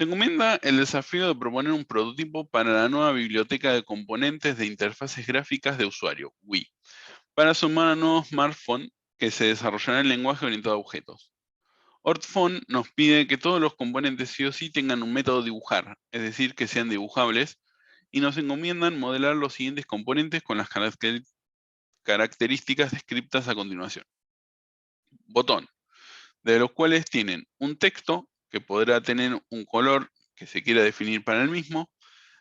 Se encomienda el desafío de proponer un prototipo para la nueva biblioteca de componentes de interfaces gráficas de usuario, WI, para sumar a nuevo smartphone que se desarrollará en lenguaje orientado a objetos. Ortfon nos pide que todos los componentes sí o sí tengan un método dibujar, es decir, que sean dibujables, y nos encomiendan modelar los siguientes componentes con las características descritas a continuación. Botón, de los cuales tienen un texto que podrá tener un color que se quiera definir para el mismo,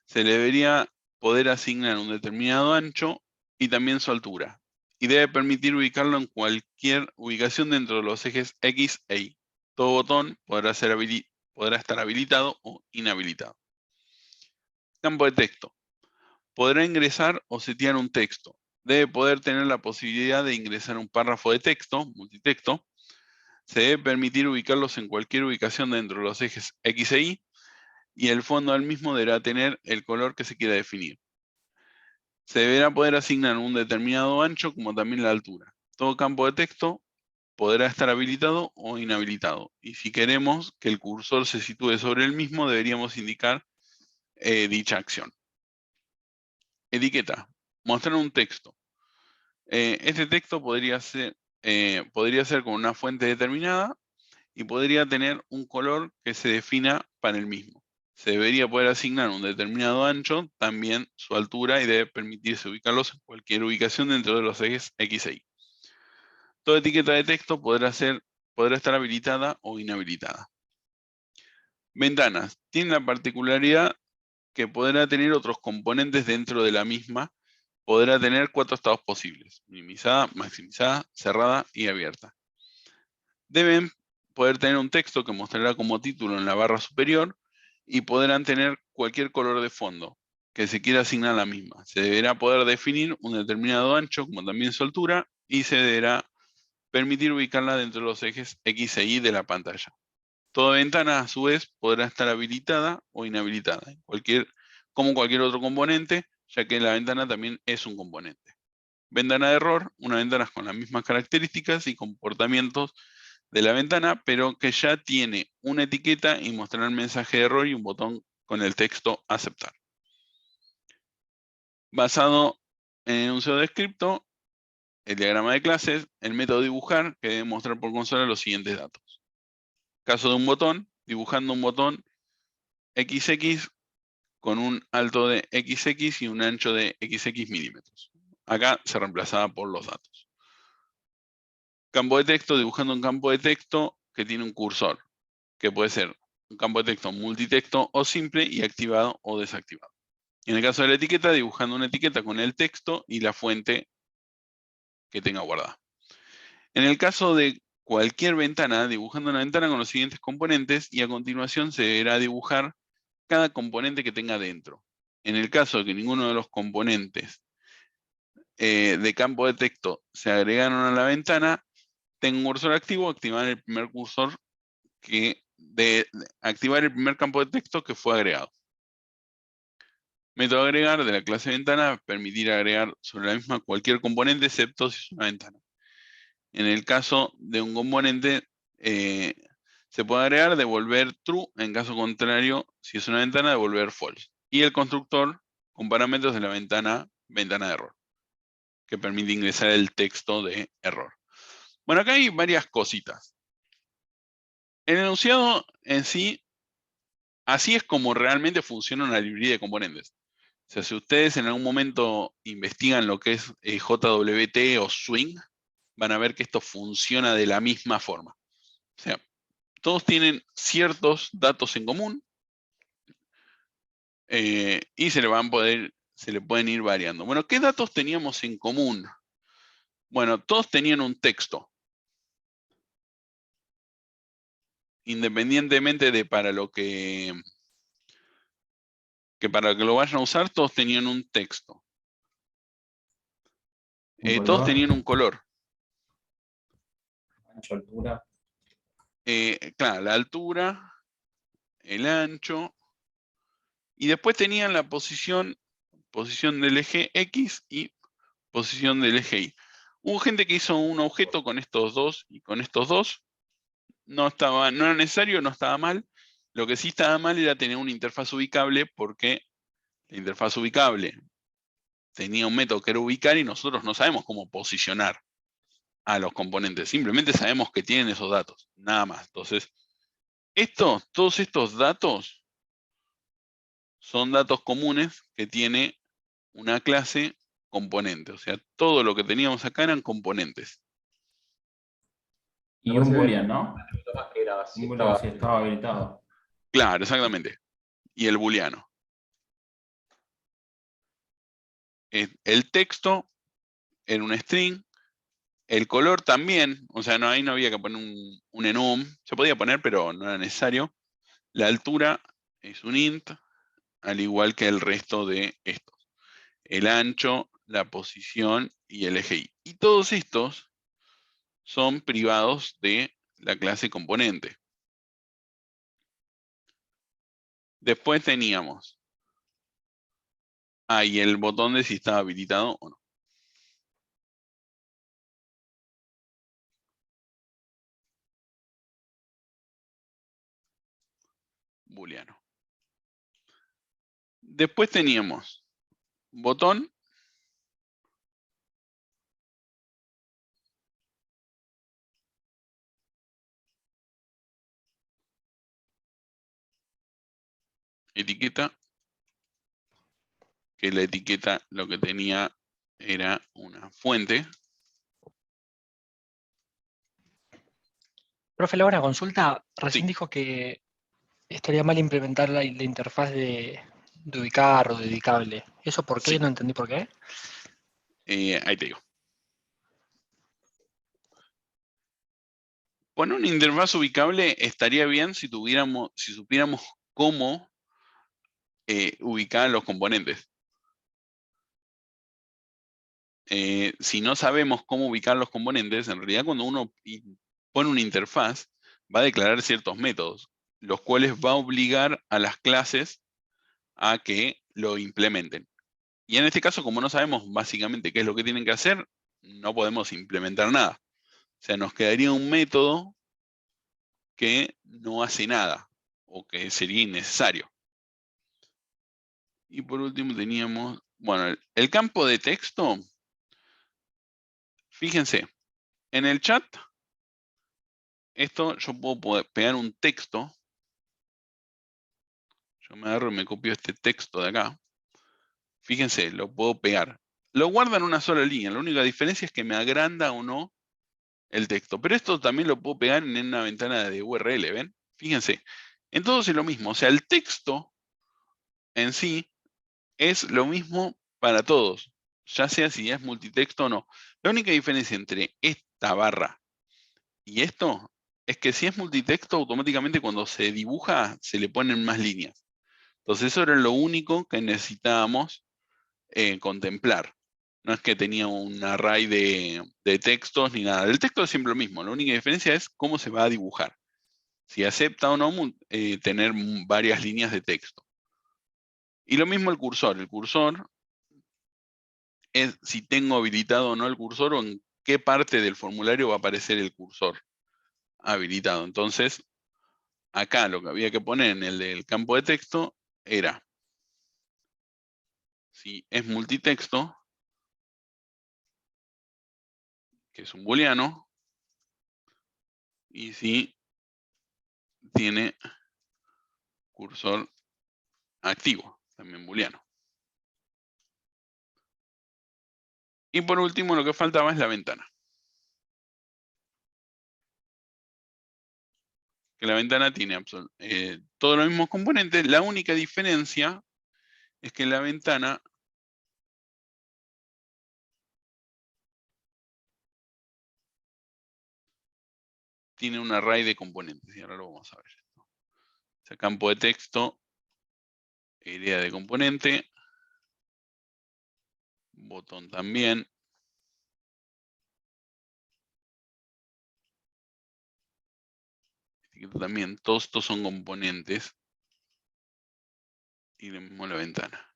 se le debería poder asignar un determinado ancho y también su altura, y debe permitir ubicarlo en cualquier ubicación dentro de los ejes X e Y. Todo botón podrá estar habilitado o inhabilitado. Campo de texto. Podrá ingresar o setear un texto. Debe poder tener la posibilidad de ingresar un párrafo de texto, multitexto. Se debe permitir ubicarlos en cualquier ubicación dentro de los ejes X e Y, y el fondo del mismo deberá tener el color que se quiera definir. Se deberá poder asignar un determinado ancho como también la altura. Todo campo de texto podrá estar habilitado o inhabilitado. Y si queremos que el cursor se sitúe sobre el mismo, deberíamos indicar dicha acción. Etiqueta. Mostrar un texto. Este texto podría ser con una fuente determinada y podría tener un color que se defina para el mismo. Se debería poder asignar un determinado ancho, también su altura, y debe permitirse ubicarlos en cualquier ubicación dentro de los ejes X e Y. Toda etiqueta de texto podrá estar habilitada o inhabilitada. Ventanas. Tiene la particularidad que podrá tener otros componentes dentro de la misma. Podrá tener 4 estados posibles: minimizada, maximizada, cerrada y abierta. Deben poder tener un texto que mostrará como título en la barra superior, y podrán tener cualquier color de fondo que se quiera asignar a la misma. Se deberá poder definir un determinado ancho, como también su altura, y se deberá permitir ubicarla dentro de los ejes X e Y de la pantalla. Toda ventana, a su vez, podrá estar habilitada o inhabilitada, como cualquier otro componente, ya que la ventana también es un componente. Ventana de error, una ventana con las mismas características y comportamientos de la ventana, pero que ya tiene una etiqueta y mostrará el mensaje de error y un botón con el texto aceptar. Basado en el enunciado descripto, el diagrama de clases, el método dibujar, que debe mostrar por consola los siguientes datos. Caso de un botón, dibujando un botón XX con un alto de XX y un ancho de XX milímetros. Acá se reemplazaba por los datos. Campo de texto, dibujando un campo de texto que tiene un cursor, que puede ser un campo de texto multitexto o simple y activado o desactivado. En el caso de la etiqueta, dibujando una etiqueta con el texto y la fuente que tenga guardada. En el caso de cualquier ventana, dibujando una ventana con los siguientes componentes, y a continuación se deberá dibujar cada componente que tenga dentro. En el caso de que ninguno de los componentes de campo de texto se agregaron a la ventana, tengo un cursor activo, activar el primer cursor activar el primer campo de texto que fue agregado. Método agregar de la clase ventana, permitir agregar sobre la misma cualquier componente excepto si es una ventana. En el caso de un componente, se puede agregar, devolver true; en caso contrario, si es una ventana, devolver false. Y el constructor con parámetros de la ventana de error, que permite ingresar el texto de error. Bueno, acá hay varias cositas. El enunciado en sí, así es como realmente funciona una librería de componentes. O sea, si ustedes en algún momento investigan lo que es JWT o Swing, van a ver que esto funciona de la misma forma. O sea, todos tienen ciertos datos en común, y se le pueden ir variando. Bueno, ¿qué datos teníamos en común? Bueno, todos tenían un texto. Independientemente de para lo que lo vayan a usar, todos tenían un texto. Todos tenían un color. Ancho, altura. Claro, la altura, el ancho, y después tenían la posición del eje X y posición del eje Y. Hubo gente que hizo un objeto con estos dos y con estos dos. No era necesario, no estaba mal, Lo que sí estaba mal era tener una interfaz ubicable, porque la interfaz ubicable tenía un método que era ubicar y nosotros no sabemos cómo posicionar a los componentes. Simplemente sabemos que tienen esos datos, nada más. Entonces, todos estos datos son datos comunes que tiene una clase componente. O sea, todo lo que teníamos acá eran componentes. Y un boolean, ¿no? Era, Un si boolean estaba si estaba habilitado. Claro, exactamente. Y el booleano. El texto era un string. El color también, o sea, ahí no había que poner un enum. Se podía poner, pero no era necesario. La altura es un int, al igual que el resto de estos. El ancho, la posición y el eje Y. Y todos estos son privados de la clase componente. Después teníamos ahí el botón de si estaba habilitado o no. Booleano. Después teníamos botón, etiqueta, que la etiqueta lo que tenía era una fuente. Profe, le hago una consulta. Recién Sí, dijo que estaría mal implementar la interfaz de ubicar o de dedicable. ¿Eso por qué? sí, No entendí por qué. ahí te digo. Poner una interfaz ubicable estaría bien si supiéramos cómo ubicar los componentes. Si no sabemos cómo ubicar los componentes, en realidad cuando uno pone una interfaz, va a declarar ciertos métodos, los cuales va a obligar a las clases a que lo implementen. Y en este caso, como no sabemos básicamente qué es lo que tienen que hacer, no podemos implementar nada. O sea, nos quedaría un método que no hace nada, o que sería innecesario. Y por último teníamos, bueno, el campo de texto, fíjense, en el chat, esto yo puedo pegar un texto. Yo me agarro y me copio este texto de acá. Fíjense, lo puedo pegar. Lo guarda en una sola línea. La única diferencia es que me agranda o no el texto. Pero esto también lo puedo pegar en una ventana de URL, ¿ven? Fíjense. En todo es lo mismo. O sea, el texto en sí es lo mismo para todos. Ya sea si es multitexto o no. La única diferencia entre esta barra y esto es que si es multitexto, automáticamente cuando se dibuja, se le ponen más líneas. Entonces eso era lo único que necesitábamos contemplar. No es que tenía un array de textos ni nada. El texto es siempre lo mismo. La única diferencia es cómo se va a dibujar. Si acepta o no tener varias líneas de texto. Y lo mismo el cursor. El cursor es si tengo habilitado o no el cursor o en qué parte del formulario va a aparecer el cursor habilitado. Entonces, acá lo que había que poner en el del campo de texto era, si es multitexto, que es un booleano, y si tiene cursor activo, también booleano. Y por último, lo que faltaba es la ventana. Que la ventana tiene todos los mismos componentes. La única diferencia es que la ventana tiene un array de componentes. Y ahora lo vamos a ver. O sea, campo de texto, idea de componente, botón también. Etiqueta también. Todos estos son componentes. Y lo mismo la ventana.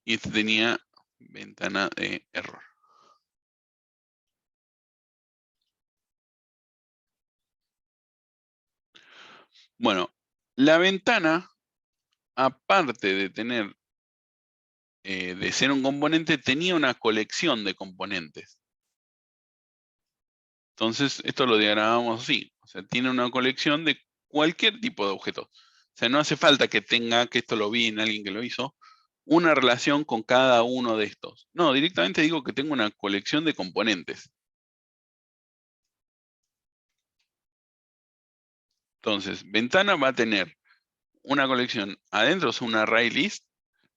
y este tenía ventana de error. Bueno, la ventana, aparte de tener, de ser un componente, tenía una colección de componentes. Entonces, esto lo diagramamos así. O sea, tiene una colección de cualquier tipo de objetos. O sea, no hace falta que tenga, que esto lo vi en alguien que lo hizo, una relación con cada uno de estos. No, directamente digo que tengo una colección de componentes. Entonces, ventana va a tener una colección adentro, es un array list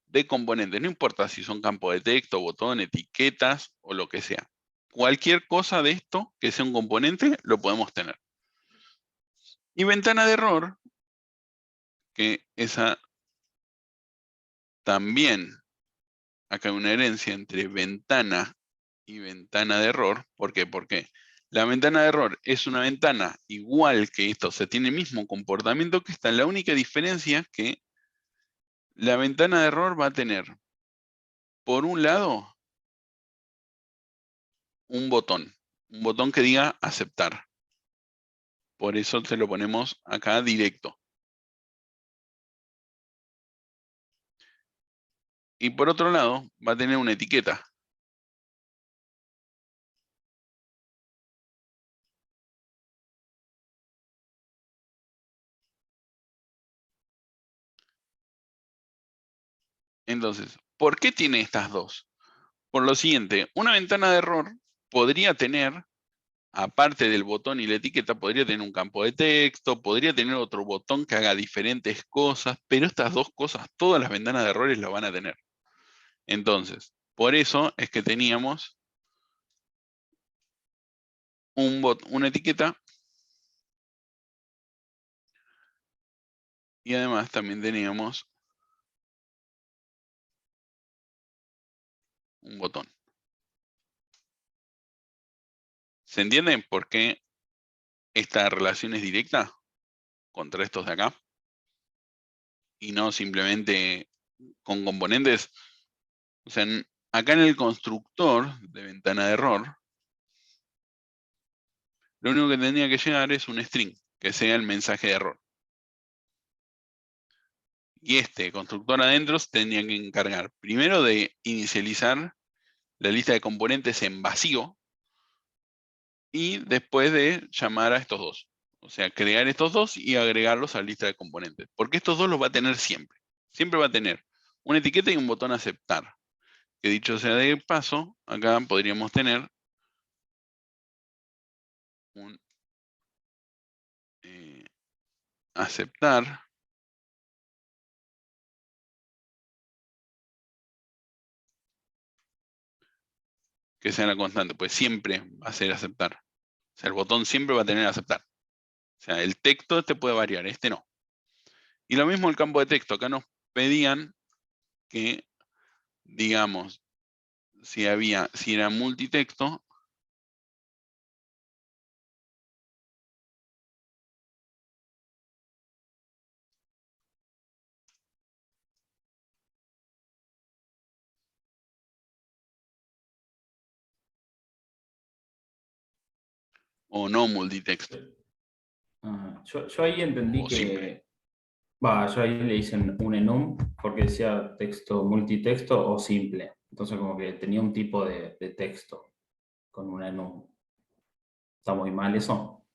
de componentes. No importa si son campos de texto, botón, etiquetas o lo que sea. Cualquier cosa de esto que sea un componente, lo podemos tener. Y ventana de error, que esa también, acá hay una herencia entre ventana y ventana de error. ¿Por qué? Porque la ventana de error es una ventana igual que esto, o sea, tiene el mismo comportamiento que esta. La única diferencia es que la ventana de error va a tener, por un lado, un botón que diga aceptar. Por eso se lo ponemos acá directo. Y por otro lado, va a tener una etiqueta. Entonces, ¿por qué tiene estas dos? Por lo siguiente, una ventana de error podría tener, aparte del botón y la etiqueta, podría tener un campo de texto, podría tener otro botón que haga diferentes cosas, pero estas dos cosas, todas las ventanas de errores lo van a tener. Entonces, por eso es que teníamos una etiqueta y además también teníamos un botón. ¿Se entiende por qué esta relación es directa contra estos de acá? Y no simplemente con componentes. O sea, acá en el constructor de ventana de error, lo único que tendría que llegar es un string, que sea el mensaje de error. Y este constructor adentro se tendría que encargar primero de inicializar la lista de componentes en vacío y después de llamar a estos dos. O sea, crear estos dos y agregarlos a la lista de componentes. Porque estos dos los va a tener siempre. Siempre va a tener una etiqueta y un botón aceptar. Que dicho sea de paso, acá podríamos tener un aceptar que sea la constante, pues siempre va a ser aceptar. O sea, el botón siempre va a tener aceptar. O sea, el texto este puede variar, este no. Y lo mismo el campo de texto. Acá nos pedían que, digamos, si era multitexto, o no multitexto, Yo ahí entendí o simple. que, yo ahí le hice un enum porque decía texto, multitexto o simple. Entonces como que tenía un tipo de texto con un enum. ¿Está muy mal eso?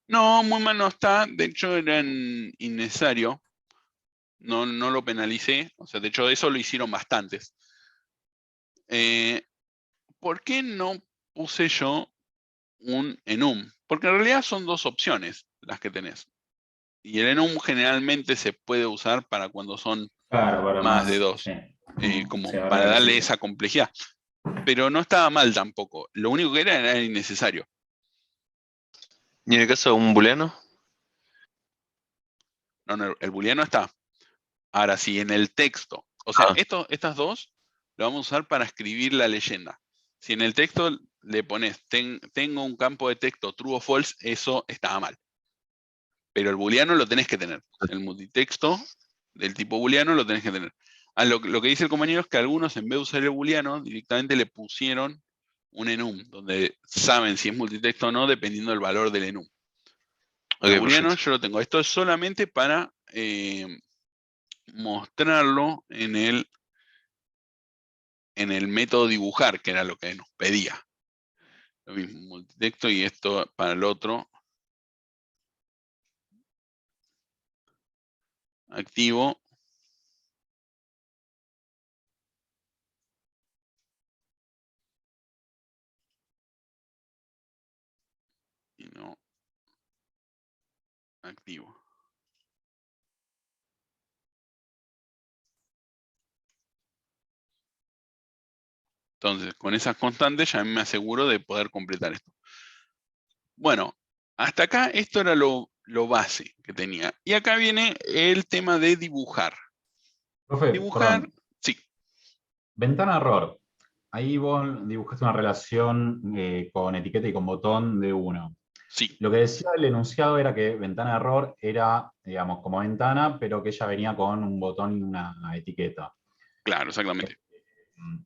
No, muy mal no está. De hecho, era innecesario. No lo penalicé. O sea, de hecho, eso lo hicieron bastantes. ¿Por qué no puse yo un enum? Porque en realidad son dos opciones las que tenés. Y el enum generalmente se puede usar para cuando son Claro, para más de más, dos, sí. como Sí, ahora para que darle decís. esa complejidad. Pero no estaba mal tampoco. Lo único que era innecesario. ¿Y en el caso de un booleano? No, el booleano está. Ahora sí, en el texto. O sea, Ah, estas dos lo vamos a usar para escribir la leyenda. Si en el texto le pones tengo un campo de texto true o false, eso estaba mal. Pero el booleano lo tenés que tener. El multitexto del tipo booleano lo tenés que tener. Lo que dice el compañero es que algunos, en vez de usar el booleano, directamente le pusieron un enum, donde saben si es multitexto o no, dependiendo del valor del enum. Ok, El booleano perfecto. yo lo tengo. Esto es solamente para mostrarlo en el método dibujar, que era lo que nos pedía. Lo mismo, multitexto, y esto para el otro. Activo. Y no activo. Entonces, con esas constantes ya me aseguro de poder completar esto. Bueno, hasta acá esto era lo base que tenía. Y acá viene el tema de dibujar. Profe, Dibujar, perdón. sí, Ventana error. Ahí vos dibujaste una relación con etiqueta y con botón de 1. sí, Lo que decía el enunciado era que ventana error era, digamos, como ventana, pero que ella venía con un botón y una etiqueta. claro, exactamente. Mm,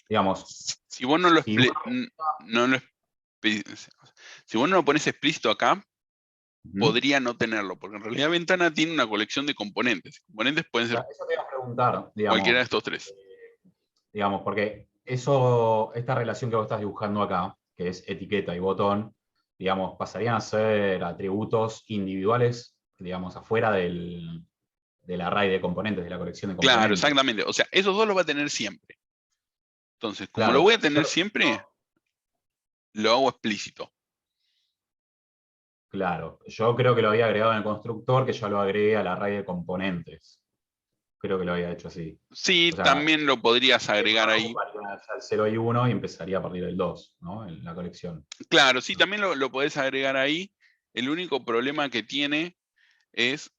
Digamos, Si vos no lo, si uno- si vos no lo pones explícito acá, Ujú. podría no tenerlo, porque en realidad ventana tiene una colección de componentes. Componentes pueden O sea, ser eso te iba a preguntar, cualquiera de digamos, estos tres. porque eso, esta relación que vos estás dibujando acá, que es etiqueta y botón, digamos, pasarían a ser atributos individuales, digamos, afuera del array de componentes, de la colección de Claro, componentes. exactamente. O sea, esos dos los va a tener siempre. Entonces, como lo Claro, voy a yo tener siempre, lo hago explícito. claro, yo creo que lo había agregado en el constructor, que yo lo agregué al array de componentes. Creo que lo había hecho así. Sí, O sea, también lo podrías eso agregar no ahí. ocuparía el 0 y 1 y empezaría a partir del 2, ¿no? En la colección. Claro, sí, también lo podés agregar ahí. El único problema que tiene es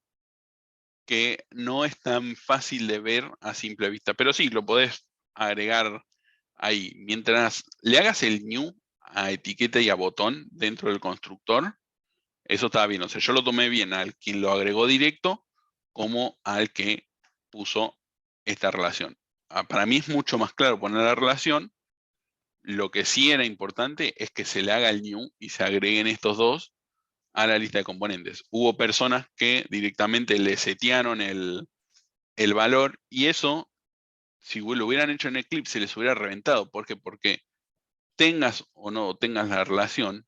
que no es tan fácil de ver a simple vista. Pero sí, lo podés agregar ahí. Mientras le hagas el new a etiqueta y a botón dentro del constructor, eso está bien. O sea, yo lo tomé bien al quien lo agregó directo como al que puso esta relación. Para mí es mucho más claro poner la relación. Lo que sí era importante es que se le haga el new y se agreguen estos dos a la lista de componentes. Hubo personas que directamente le setearon el valor, y eso, si lo hubieran hecho en Eclipse, se les hubiera reventado. ¿Por qué? Porque tengas o no tengas la relación,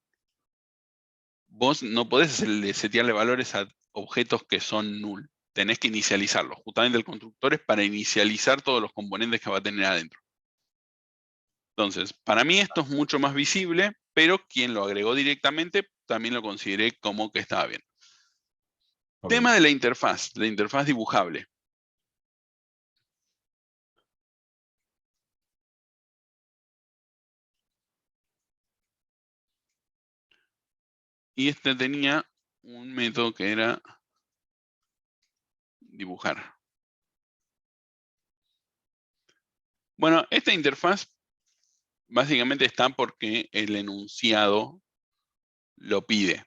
vos no podés setearle valores a objetos que son null. Tenés que inicializarlos. Justamente el constructor es para inicializar todos los componentes que va a tener adentro. Entonces, para mí esto es mucho más visible, pero quien lo agregó directamente también lo consideré como que estaba bien. Ok. Tema de la interfaz dibujable. Y este tenía un método que era dibujar. Bueno, esta interfaz básicamente está porque el enunciado lo pide.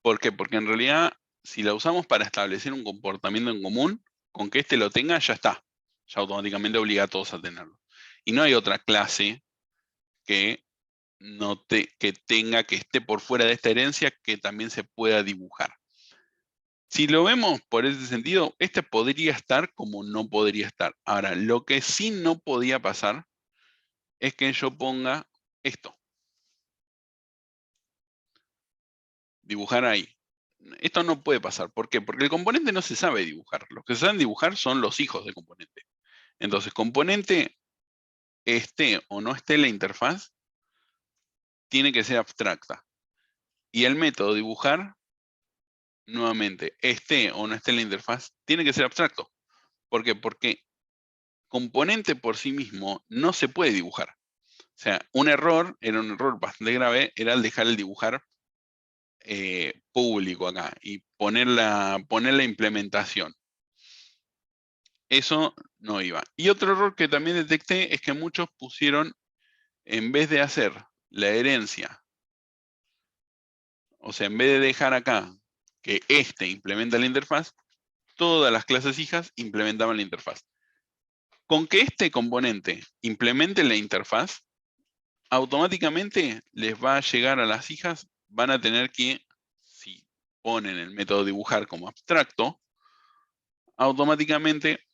¿Por qué? Porque en realidad, si la usamos para establecer un comportamiento en común, con que este lo tenga, ya está. Ya automáticamente obliga a todos a tenerlo. Y no hay otra clase que, que esté por fuera de esta herencia que también se pueda dibujar. Si lo vemos por ese sentido, este podría estar como no podría estar. Ahora, lo que sí no podía pasar es que yo ponga esto. Dibujar ahí. Esto no puede pasar. ¿Por qué? Porque el componente no se sabe dibujar. Los que saben dibujar son los hijos de componente. Entonces, componente esté o no esté en la interfaz, tiene que ser abstracta. Y el método dibujar, nuevamente, esté o no esté en la interfaz, tiene que ser abstracto. ¿Por qué? Porque componente por sí mismo no se puede dibujar. O sea, era un error bastante grave, era el dejar el dibujar público acá y poner la implementación. Eso no iba. Y otro error que también detecté es que muchos pusieron, en vez de hacer la herencia, o sea, en vez de dejar acá que este implementa la interfaz, todas las clases hijas implementaban la interfaz. Con que este componente implemente la interfaz, automáticamente les va a llegar a las hijas, van a tener que, si ponen el método dibujar como abstracto, automáticamente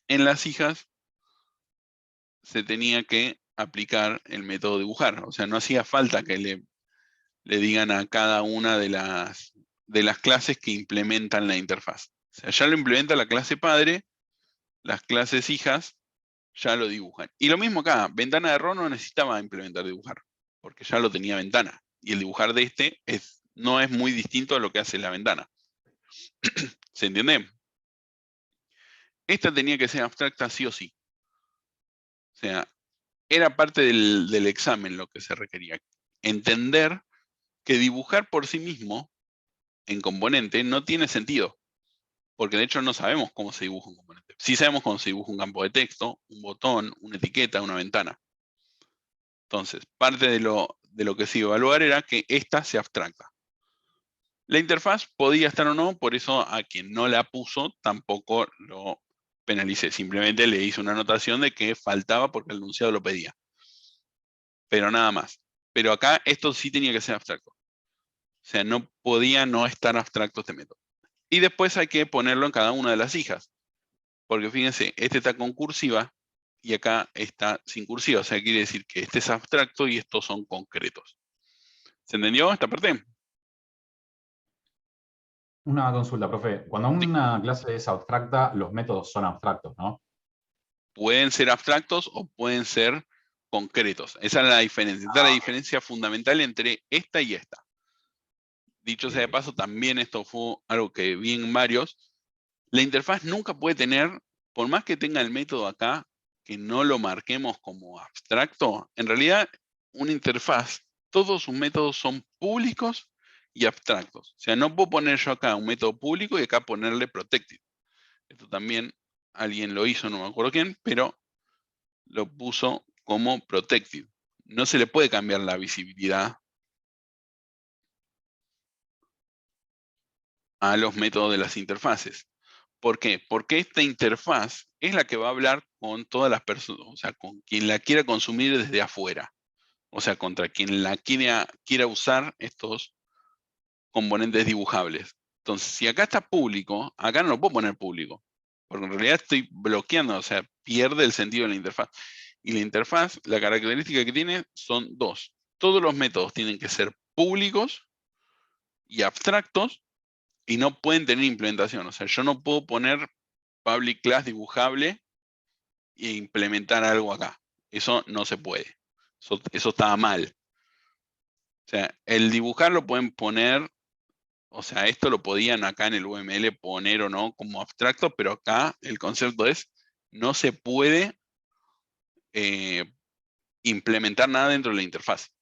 en las hijas se tenía que aplicar el método dibujar. O sea, no hacía falta que le digan a cada una de las clases que implementan la interfaz. O sea, ya lo implementa la clase padre, las clases hijas ya lo dibujan. Y lo mismo acá, ventana de error no necesitaba implementar dibujar, porque ya lo tenía ventana. Y el dibujar de este no es muy distinto a lo que hace la ventana. ¿Se entiende? Esta tenía que ser abstracta sí o sí. O sea, era parte del examen lo que se requería. Entender que dibujar por sí mismo en componente no tiene sentido. Porque de hecho no sabemos cómo se dibuja un componente. Sí sabemos cómo se dibuja un campo de texto, un botón, una etiqueta, una ventana. Entonces, parte de lo que se iba a evaluar era que esta se abstracta. La interfaz podía estar o no, por eso a quien no la puso tampoco lo penalicé. Simplemente le hice una anotación de que faltaba porque el enunciado lo pedía. Pero nada más. Pero acá esto sí tenía que ser abstracto. O sea, no podía no estar abstracto este método. Y después hay que ponerlo en cada una de las hijas. Porque fíjense, este está con cursiva y acá está sin cursiva. O sea, quiere decir que este es abstracto y estos son concretos. ¿Se entendió esta parte? Una consulta, profe. Cuando Sí. una clase es abstracta, los métodos son abstractos, ¿no? Pueden ser abstractos o pueden ser concretos. Esa es la diferencia. Esta es la diferencia fundamental entre esta y esta. Dicho sea de paso, también esto fue algo que vi en varios. La interfaz nunca puede tener, por más que tenga el método acá, que no lo marquemos como abstracto, en realidad una interfaz, todos sus métodos son públicos y abstractos. O sea, no puedo poner yo acá un método público y acá ponerle protected. Esto también alguien lo hizo, no me acuerdo quién, pero lo puso como protected. No se le puede cambiar la visibilidad a los métodos de las interfaces. ¿Por qué? Porque esta interfaz es la que va a hablar con todas las personas, o sea, con quien la quiera consumir desde afuera. O sea, contra quien la quiera usar estos componentes dibujables. Entonces, si acá está público, acá no lo puedo poner público. Porque en realidad estoy bloqueando, o sea, pierde el sentido de la interfaz. Y la interfaz, la característica que tiene son dos. Todos los métodos tienen que ser públicos y abstractos y no pueden tener implementación. O sea, yo no puedo poner public class dibujable e implementar algo acá. Eso no se puede. Eso está mal. O sea, el dibujar lo pueden poner, o sea, esto lo podían acá en el UML poner o no como abstracto, pero acá el concepto es, no se puede implementar nada dentro de la interfaz.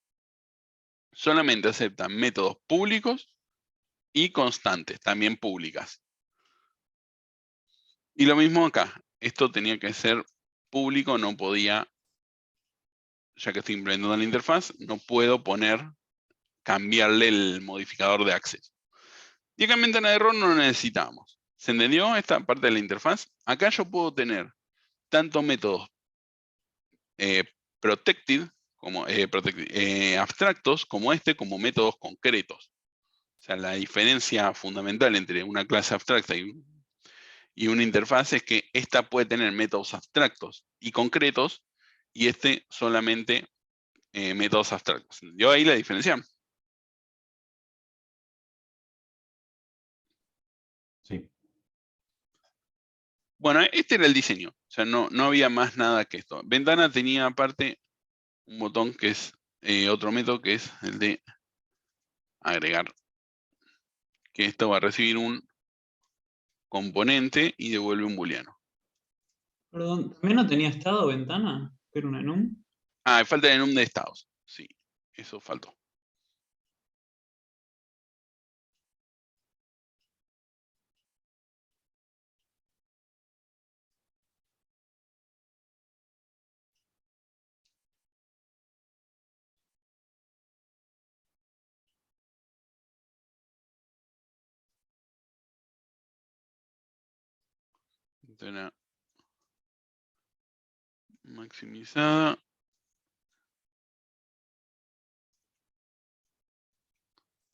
Solamente aceptan métodos públicos y constantes, también públicas. Y lo mismo acá. Esto tenía que ser público, no podía, ya que estoy implementando la interfaz, no puedo cambiarle el modificador de acceso. Y acá en ventana de error no lo necesitamos. ¿Se entendió esta parte de la interfaz? Acá yo puedo tener tanto métodos protected, como abstractos, como como métodos concretos. O sea, la diferencia fundamental entre una clase abstracta y una interfaz es que esta puede tener métodos abstractos y concretos, y este solamente métodos abstractos. ¿Entendió ahí la diferencia? Sí. Bueno, este era el diseño. O sea, no había más nada que esto. Ventana tenía aparte un botón que es otro método que es el de agregar. Que esto va a recibir un componente y devuelve un booleano. Perdón, ¿también no tenía estado ventana? ¿Era una enum? Ah, falta el enum de estados. Sí, eso faltó. Ventana maximizada.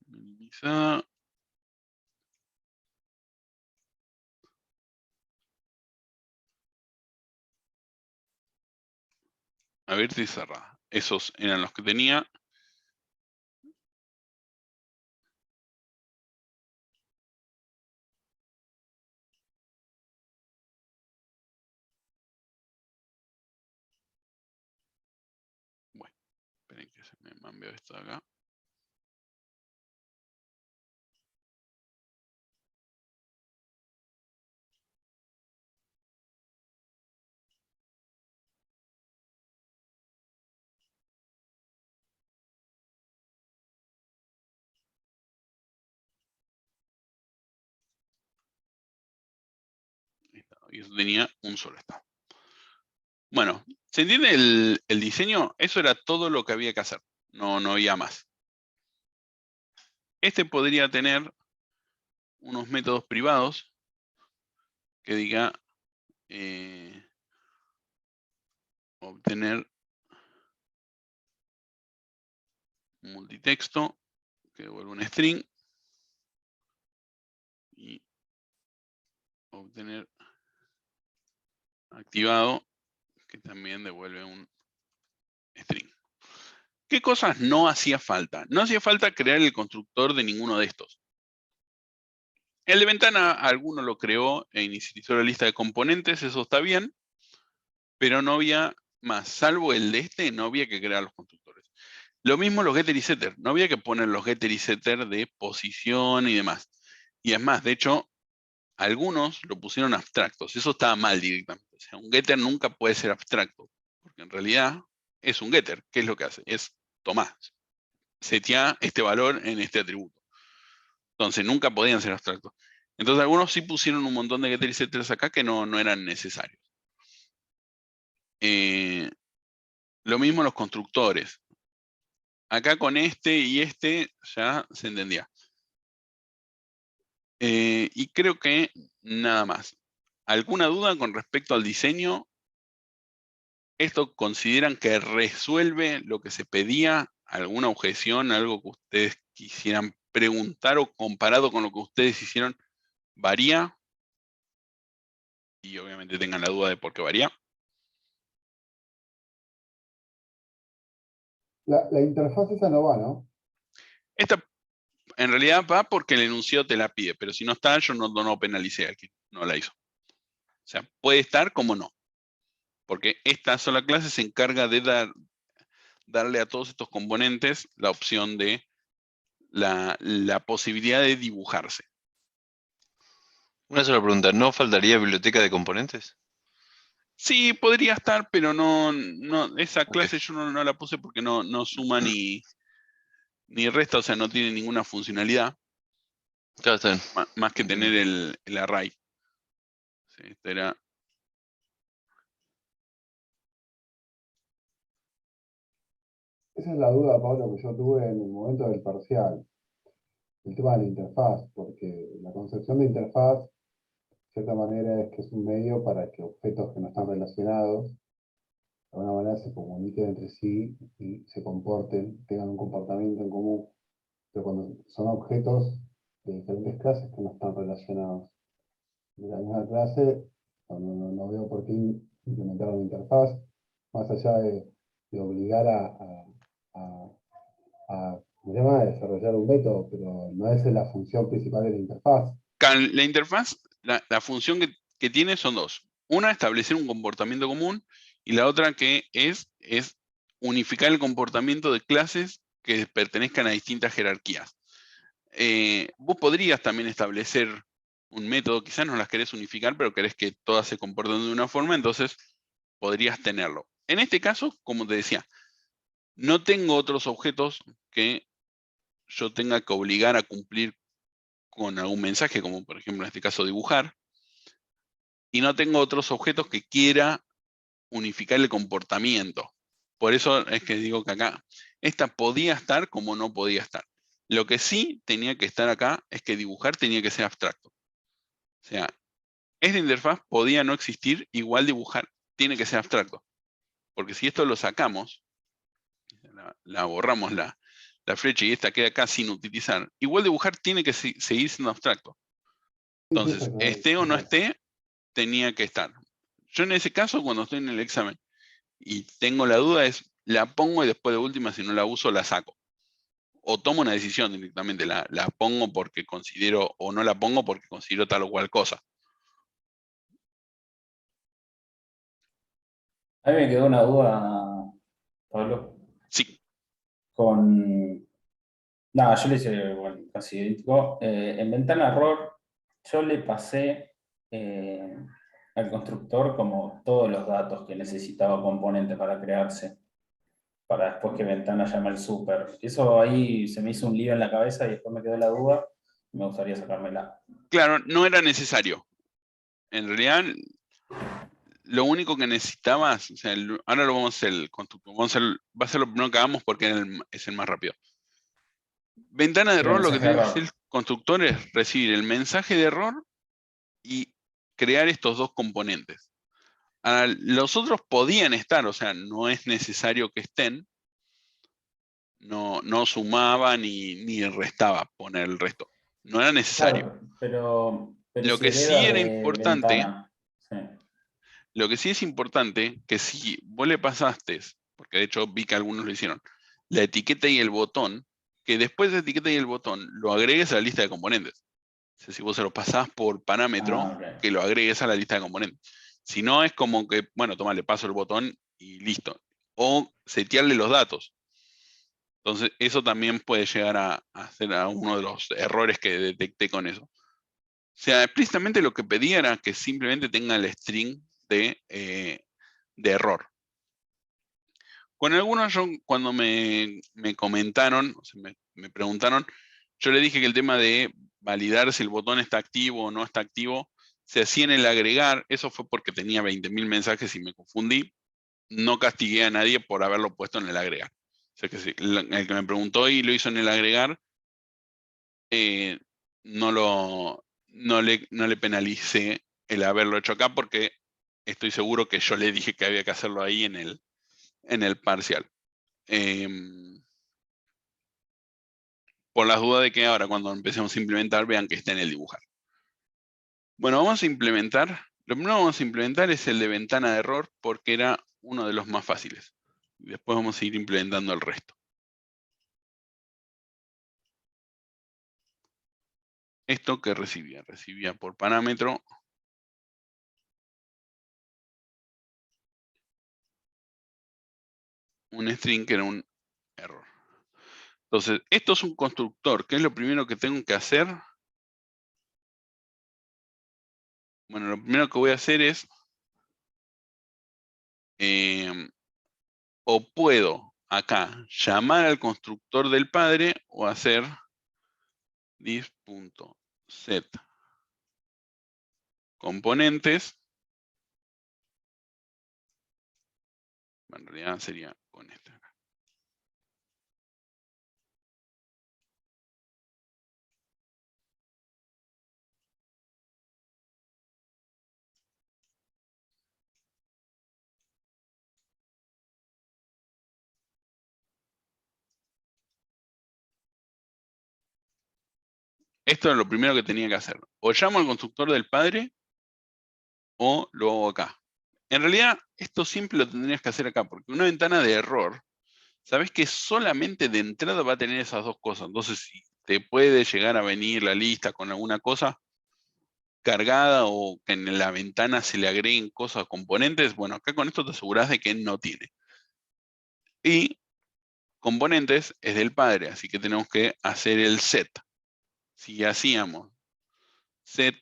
Minimizada. Abierta y cerrada. Esos eran los que tenía. Bueno, esperen que se me envió esto de acá. Y eso tenía un solo estado. Bueno, ¿se entiende el diseño? Eso era todo lo que había que hacer. No había más. Este podría tener unos métodos privados que diga obtener un multitexto que devuelve un string y obtener activado que también devuelve un string. ¿Qué cosas no hacía falta? No hacía falta crear el constructor de ninguno de estos. El de ventana, alguno lo creó e inicializó la lista de componentes, eso está bien, pero no había más, salvo el de este, no había que crear los constructores. Lo mismo los getter y setter, no había que poner los getter y setter de posición y demás. Y es más, de hecho, algunos lo pusieron abstractos, eso estaba mal directamente. O sea, un getter nunca puede ser abstracto, porque en realidad es un getter. ¿Qué es lo que hace? Es tomar, setea este valor en este atributo. Entonces nunca podían ser abstractos. Entonces algunos sí pusieron un montón de getter y setters acá que no eran necesarios. Lo mismo los constructores. Acá con este y este ya se entendía. Y creo que nada más. ¿Alguna duda con respecto al diseño? ¿Esto consideran que resuelve lo que se pedía? ¿Alguna objeción? ¿Algo que ustedes quisieran preguntar o comparado con lo que ustedes hicieron varía? Y obviamente tengan la duda de por qué varía. La interfaz esa no va, ¿no? Esta en realidad va porque el enunciado te la pide, pero si no está, yo no penalicé al que no la hizo. O sea, puede estar como no. Porque esta sola clase se encarga de darle a todos estos componentes la opción de la posibilidad de dibujarse. Una sola pregunta, ¿no faltaría biblioteca de componentes? Sí, podría estar, pero esa Ok. clase yo no la puse porque no suma ni resta, o sea, no tiene ninguna funcionalidad. Claro, está bien. Más que Entiendo. tener el array. Sí, esto era... Esa es la duda, Pablo, que yo tuve en el momento del parcial. El tema de la interfaz, porque la concepción de interfaz, de cierta manera, es que es un medio para que objetos que no están relacionados, de alguna manera se comuniquen entre sí y se comporten, tengan un comportamiento en común. Pero cuando son objetos de diferentes clases que no están relacionados de la misma clase, no veo por qué implementar una interfaz, más allá de obligar a desarrollar un método, pero no es la función principal de la interfaz. La interfaz, la función que tiene son dos. Una, establecer un comportamiento común, y la otra que es unificar el comportamiento de clases que pertenezcan a distintas jerarquías. Vos podrías también establecer un método, quizás no las querés unificar, pero querés que todas se comporten de una forma, entonces podrías tenerlo. En este caso, como te decía, no tengo otros objetos que yo tenga que obligar a cumplir con algún mensaje, como por ejemplo en este caso dibujar, y no tengo otros objetos que quiera unificar el comportamiento. Por eso es que digo que acá, esta podía estar como no podía estar. Lo que sí tenía que estar acá es que dibujar tenía que ser abstracto. O sea, esta interfaz podía no existir, igual dibujar tiene que ser abstracto. Porque si esto lo sacamos, la borramos la flecha y esta queda acá sin utilizar, igual dibujar tiene que seguir siendo abstracto. Sí, sí, Entonces, eso es esté o no verdad. esté, tenía que estar. Yo en ese caso, cuando estoy en el examen y tengo la duda, la pongo y después de última, si no la uso, la saco. O tomo una decisión directamente, la pongo porque considero, o no la pongo porque considero tal o cual cosa. A mí me quedó una duda, Pablo, Sí, con... No, yo le hice bueno, casi idéntico. En ventana error, yo le pasé al constructor como todos los datos que necesitaba componente para crearse, para después que ventana llame al super. Eso ahí se me hizo un lío en la cabeza y después me quedó la duda. Me gustaría sacármela. claro, no era necesario. En realidad, lo único que necesitabas, o sea, ahora lo vamos a hacer el constructor, va a ser lo primero que hagamos porque es el más rápido. Ventana de El error, lo que mensaje de tiene que hacer error. el constructor es recibir el mensaje de error y crear estos dos componentes. Ahora, los otros podían estar, o sea, no es necesario que estén, no sumaba ni restaba poner el resto. No era necesario. Claro, pero Lo si que sí hereda era de importante, ventana. Sí. lo que sí es importante, que si vos le pasaste, porque de hecho vi que algunos lo hicieron, la etiqueta y el botón, que después de la etiqueta y el botón lo agregues a la lista de componentes. O sea, si vos se lo pasás por parámetro, Ah, ok. que lo agregues a la lista de componentes. Si no, es como que, bueno, toma, le paso el botón y listo. O setearle los datos. Entonces, eso también puede llegar a ser uno de los errores que detecté con eso. O sea, explícitamente lo que pedía era que simplemente tenga el string de error. Con algunos, yo cuando me comentaron, o sea, me preguntaron, yo le dije que el tema de validar si el botón está activo o no está activo, se hacía en el agregar. Eso fue porque tenía 20.000 mensajes y me confundí. No castigué a nadie por haberlo puesto en el agregar. O sea que el que me preguntó y lo hizo en el agregar, no le penalicé el haberlo hecho acá porque estoy seguro que yo le dije que había que hacerlo ahí en el parcial. Por las dudas de que ahora cuando empecemos a implementar vean que está en el dibujar. Bueno, vamos a implementar, lo primero que vamos a implementar es el de ventana de error porque era uno de los más fáciles. Después vamos a ir implementando el resto. Esto que recibía por parámetro un string que era un error. Entonces, esto es un constructor. ¿Qué es lo primero que tengo que hacer? Bueno, lo primero que voy a hacer es, o puedo acá llamar al constructor del padre o hacer this.set componentes. En realidad sería con este. Esto es lo primero que tenía que hacer. O llamo al constructor del padre o lo hago acá. En realidad, esto siempre lo tendrías que hacer acá, porque una ventana de error, sabes que solamente de entrada va a tener esas dos cosas. Entonces, si te puede llegar a venir la lista con alguna cosa cargada o que en la ventana se le agreguen cosas, componentes, bueno, acá con esto te aseguras de que no tiene. Y componentes es del padre, así que tenemos que hacer el set. Si hacíamos set,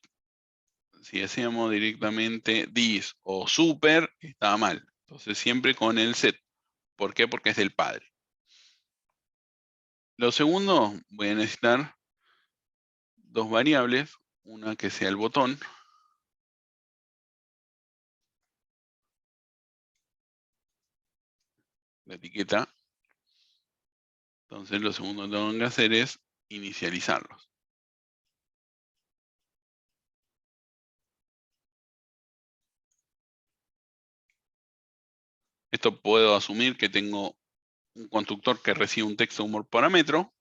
si hacíamos directamente this o super, estaba mal. Entonces siempre con el set. ¿Por qué? Porque es del padre. Lo segundo, voy a necesitar dos variables, una que sea el botón, la etiqueta. Entonces lo segundo que tengo que hacer es inicializarlos. Esto puedo asumir que tengo un constructor que recibe un texto por parámetro.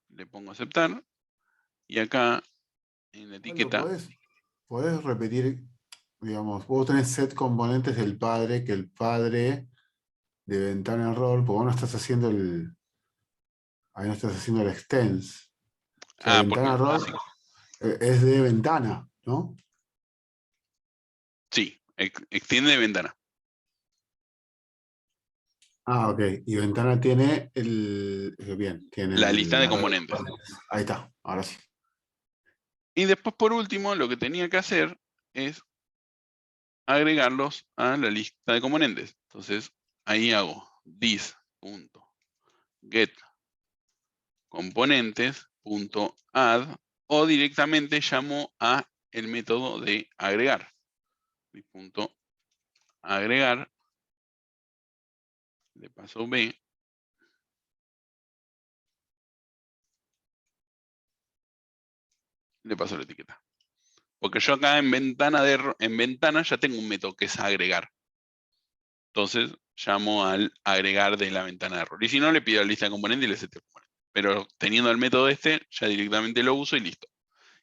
Le pongo aceptar. Y acá, en la Pablo, etiqueta, ¿podés repetir, digamos, vos tenés set componentes del padre, que el padre de ventana error, porque vos no estás haciendo ahí no estás haciendo el extends. O sea, ventana error sí, es de ventana, ¿no? sí, extiende ventana. Ah, ok. Y ventana tiene bien, tiene La lista de componentes. Ahí está, ahora sí. Y después, por último, lo que tenía que hacer es agregarlos a la lista de componentes. Entonces, ahí hago this.get componentes.add o directamente llamo a el método de agregar. Agregar, le paso B, le paso la etiqueta. Porque yo acá en ventana ya tengo un método que es agregar. Entonces llamo al agregar de la ventana de error. Y si no, le pido la lista de componentes y le seteo componentes. Pero teniendo el método este, ya directamente lo uso y listo.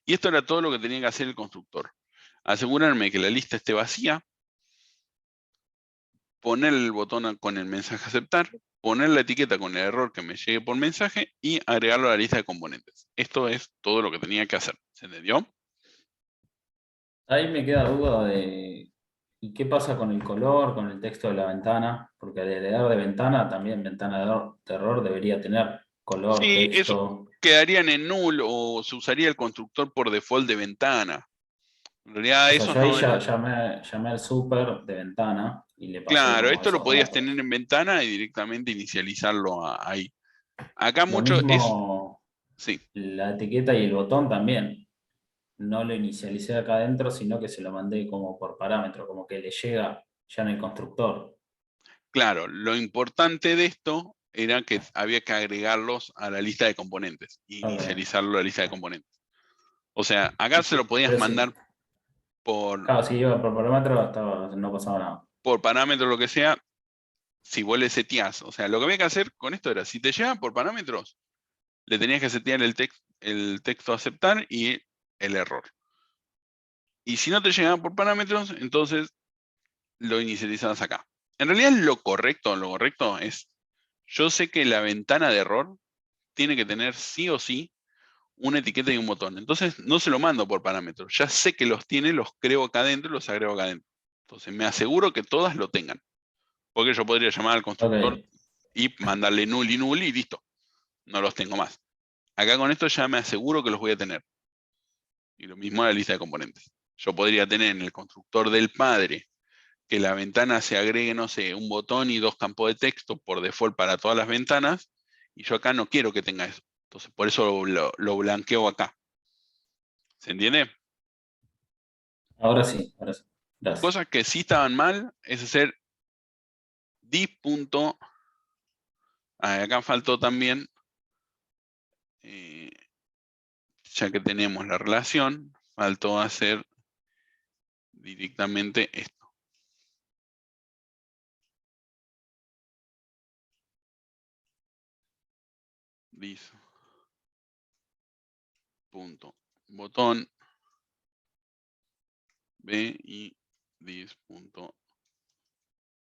Y esto era todo lo que tenía que hacer el constructor. Asegurarme que la lista esté vacía, poner el botón con el mensaje aceptar, poner la etiqueta con el error que me llegue por mensaje y agregarlo a la lista de componentes. Esto es todo lo que tenía que hacer. ¿Se entendió? Ahí me queda duda de, ¿y qué pasa con el color, con el texto de la ventana? Porque al agregar de ventana, también ventana de error debería tener color, Sí, eso texto. quedarían en null o se usaría el constructor por default de ventana. En realidad O sea, eso yo ahí no es ya llamé al super de ventana y le pasé claro, como esto lo esos podías datos. tener en ventana y directamente inicializarlo ahí. Acá Lo mucho es, mismo sí, la etiqueta y el botón también. No lo inicialicé acá adentro, sino que se lo mandé como por parámetro, como que le llega ya en el constructor. claro, lo importante de esto era que había que agregarlos a la lista de componentes e Ok. inicializarlo a la lista de componentes. O sea, acá se lo podías Pero sí, mandar por, claro, si iba por parámetro no pasaba nada. por parámetro lo que sea, si vos le seteás. O sea, lo que había que hacer con esto era, si te llega por parámetros, le tenías que setear el texto a aceptar y el error. Y si no te llegaban por parámetros, entonces lo inicializabas acá. En realidad lo correcto es, yo sé que la ventana de error tiene que tener sí o sí una etiqueta y un botón. Entonces no se lo mando por parámetros. Ya sé que los tiene, los creo acá adentro y los agrego acá adentro. Entonces me aseguro que todas lo tengan. Porque yo podría llamar al constructor Ok. y mandarle null y listo. No los tengo más. Acá con esto ya me aseguro que los voy a tener. Y lo mismo en la lista de componentes. Yo podría tener en el constructor del padre que la ventana se agregue, no sé, un botón y 2 campos de texto por default para todas las ventanas, y yo acá no quiero que tenga eso. Entonces, por eso lo blanqueo acá. ¿Se entiende? Ahora sí, ahora sí. Gracias. Cosas que sí estaban mal es hacer div. Acá faltó también, ya que tenemos la relación, faltó hacer directamente esto. Botón B y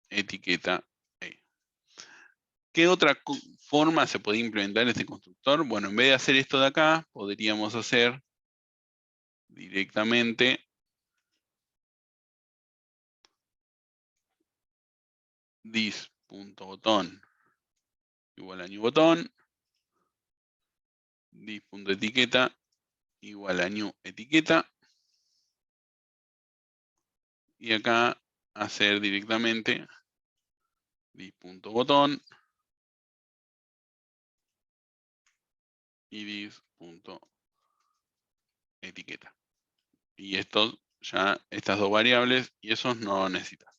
etiqueta E. ¿Qué otra forma se puede implementar este constructor? Bueno, en vez de hacer esto de acá, podríamos hacer directamente this.botón igual a new botón, this.etiqueta igual a new etiqueta, y acá hacer directamente this.botón y this.etiqueta. Y esto ya, estas dos variables, y esos no lo necesitas.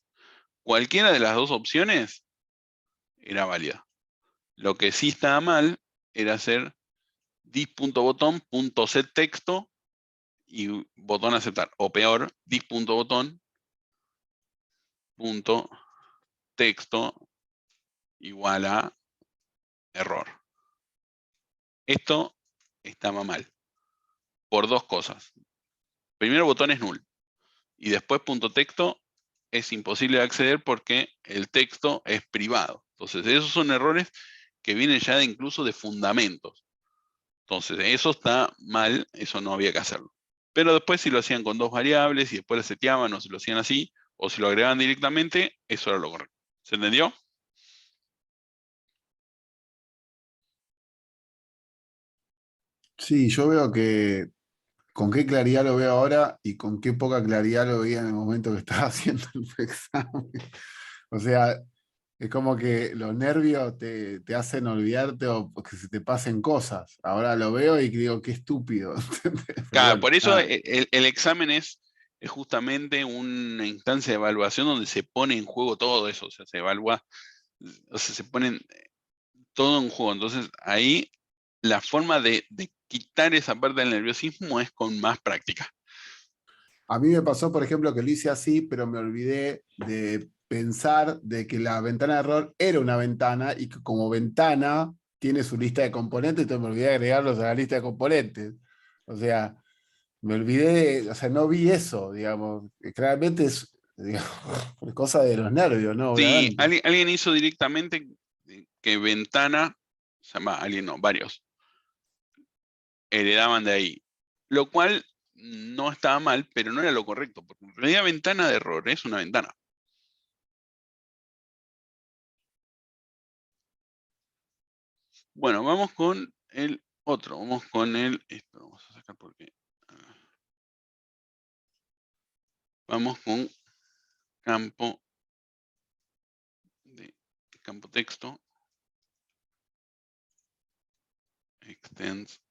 Cualquiera de las dos opciones era válida. Lo que sí estaba mal era hacer this.botón.setTexto y botón aceptar. O peor, this.botón punto texto igual a error. Esto estaba mal por dos cosas. Primero, botón es null. Y después punto texto es imposible de acceder porque el texto es privado. Entonces, esos son errores que vienen ya incluso de fundamentos. Entonces, eso está mal, eso no había que hacerlo. Pero después si lo hacían con dos variables y después lo seteaban o si lo hacían así, o si lo agregaban directamente, eso era lo correcto. ¿Se entendió? Sí, yo veo que con qué claridad lo veo ahora y con qué poca claridad lo veía en el momento que estaba haciendo el examen. O sea, es como que los nervios te hacen olvidarte o que se te pasen cosas. Ahora lo veo y digo, qué estúpido. ¿Entendés? Pero Claro, bueno, por eso nada. el examen es justamente una instancia de evaluación donde se pone en juego todo eso. O sea, se evalúa, o sea, se ponen todo en juego. Entonces, ahí la forma de quitar esa parte del nerviosismo es con más práctica. A mí me pasó, por ejemplo, que lo hice así, pero me olvidé de pensar de que la ventana de error era una ventana y que como ventana tiene su lista de componentes, entonces me olvidé de agregarlos a la lista de componentes. O sea, me olvidé, o sea, no vi eso, digamos. Claramente es, digamos, cosa de los nervios, ¿no? Sí, Obviamente. alguien hizo directamente que ventana, o sea, alguien no, varios, heredaban de ahí. Lo cual no estaba mal, pero no era lo correcto, porque en realidad ventana de error es una ventana. Bueno, vamos con el otro, vamos con esto vamos a sacar porque, vamos con campo texto, extends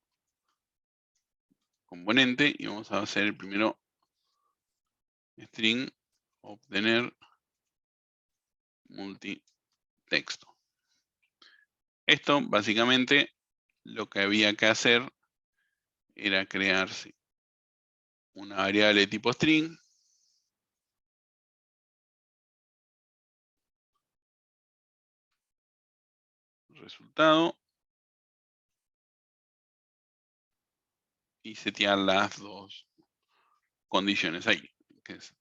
componente, y vamos a hacer el primero string, obtener multitexto. Esto básicamente lo que había que hacer era crearse una variable de tipo string, resultado, y setear las dos condiciones ahí, que es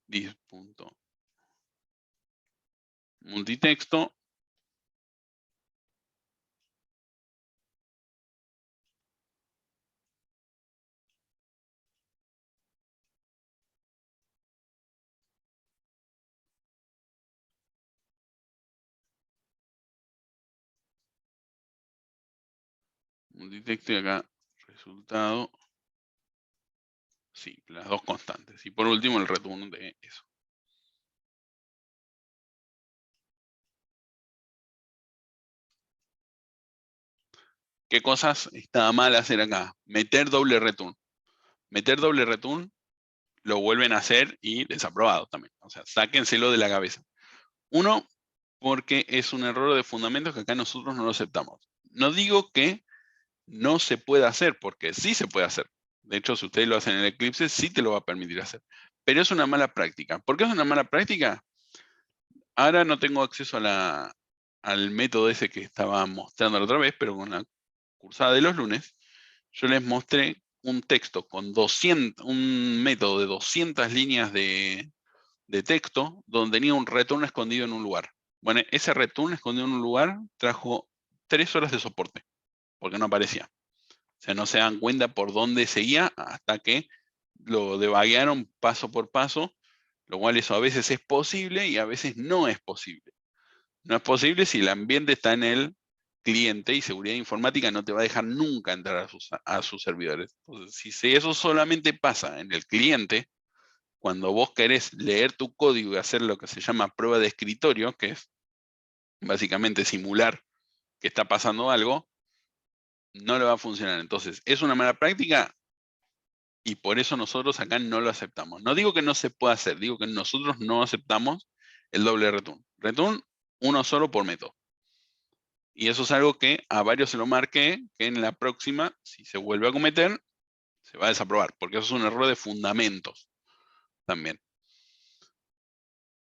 this.multitexto multitexto y acá resultado, sí, las dos constantes. Y por último el return de eso. ¿Qué cosas estaba mal hacer acá? Meter doble return. Meter doble return lo vuelven a hacer y desaprobado también. O sea, sáquenselo de la cabeza. Uno, porque es un error de fundamentos que acá nosotros no lo aceptamos. No digo que no se pueda hacer, porque sí se puede hacer. De hecho, si ustedes lo hacen en el Eclipse, sí te lo va a permitir hacer. Pero es una mala práctica. ¿Por qué es una mala práctica? Ahora no tengo acceso al método ese que estaba mostrando la otra vez, pero con la cursada de los lunes, yo les mostré un texto con 200, un método de 200 líneas de texto, donde tenía un return escondido en un lugar. Bueno, ese return escondido en un lugar trajo 3 horas de soporte, porque no aparecía. O sea, no se dan cuenta por dónde seguía hasta que lo debaguearon paso por paso, lo cual eso a veces es posible y a veces no es posible. No es posible si el ambiente está en el cliente y seguridad informática no te va a dejar nunca entrar a sus servidores. Entonces, si eso solamente pasa en el cliente, cuando vos querés leer tu código y hacer lo que se llama prueba de escritorio, que es básicamente simular que está pasando algo, no le va a funcionar. Entonces, es una mala práctica y por eso nosotros acá no lo aceptamos. No digo que no se pueda hacer, digo que nosotros no aceptamos el doble return. Return, uno solo por método. Y eso es algo que a varios se lo marqué, que en la próxima, si se vuelve a cometer, se va a desaprobar, porque eso es un error de fundamentos también.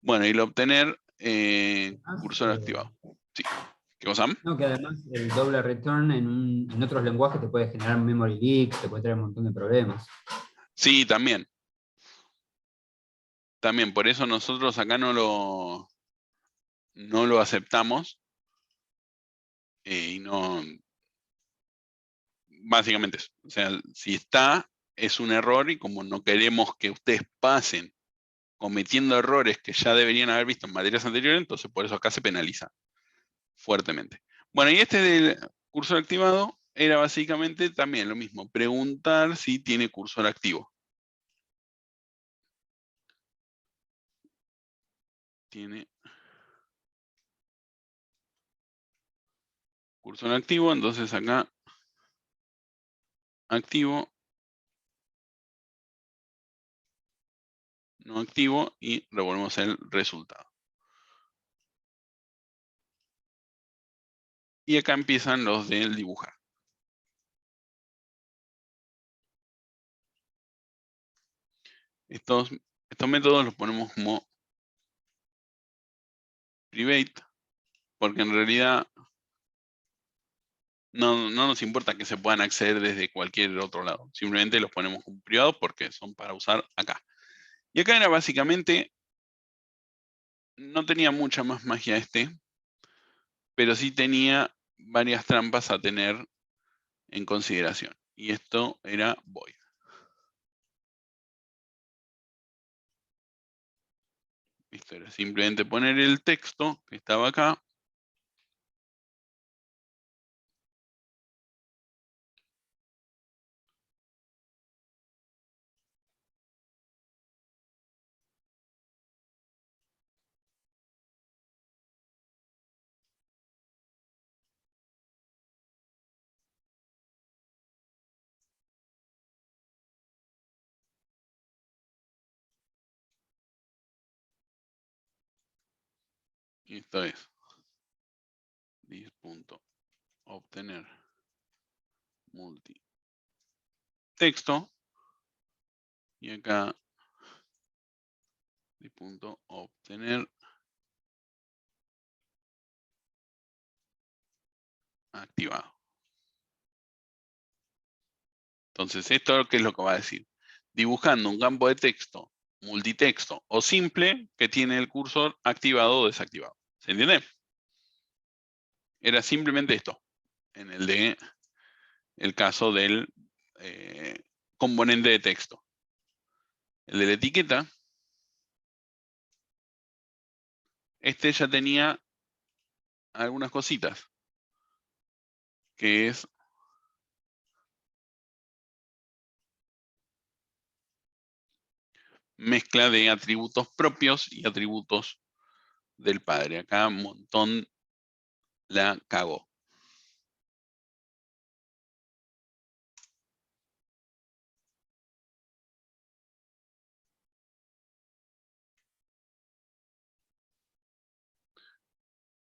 Bueno, y el obtener Ah, cursor activado. Sí. ¿Qué cosa? No, que además el doble return en otros lenguajes te puede generar memory leaks, te puede traer un montón de problemas. Sí, también. También, por eso nosotros acá no lo aceptamos. Y no. Básicamente eso. O sea, si está, es un error, y como no queremos que ustedes pasen cometiendo errores que ya deberían haber visto en materias anteriores, entonces por eso acá se penaliza fuertemente. Bueno, y este del cursor activado era básicamente también lo mismo, preguntar si tiene cursor activo. Tiene cursor activo, entonces acá activo, no activo, y revolvemos el resultado. Y acá empiezan los del dibujar. Estos métodos los ponemos como private, porque en realidad no nos importa que se puedan acceder desde cualquier otro lado. Simplemente los ponemos como privados porque son para usar acá. Y acá era básicamente, no tenía mucha más magia pero sí tenía varias trampas a tener en consideración. Y esto era void. Esto era simplemente poner el texto que estaba acá. Y esto es this.obtener multi texto. Y acá this.obtener activado. Entonces, ¿esto qué es lo que va a decir? Dibujando un campo de texto, multitexto o simple, que tiene el cursor activado o desactivado. ¿Se entiende? Era simplemente esto, en el caso del componente de texto. El de la etiqueta, este ya tenía algunas cositas, que es mezcla de atributos propios y atributos del padre. Acá un montón la cagó.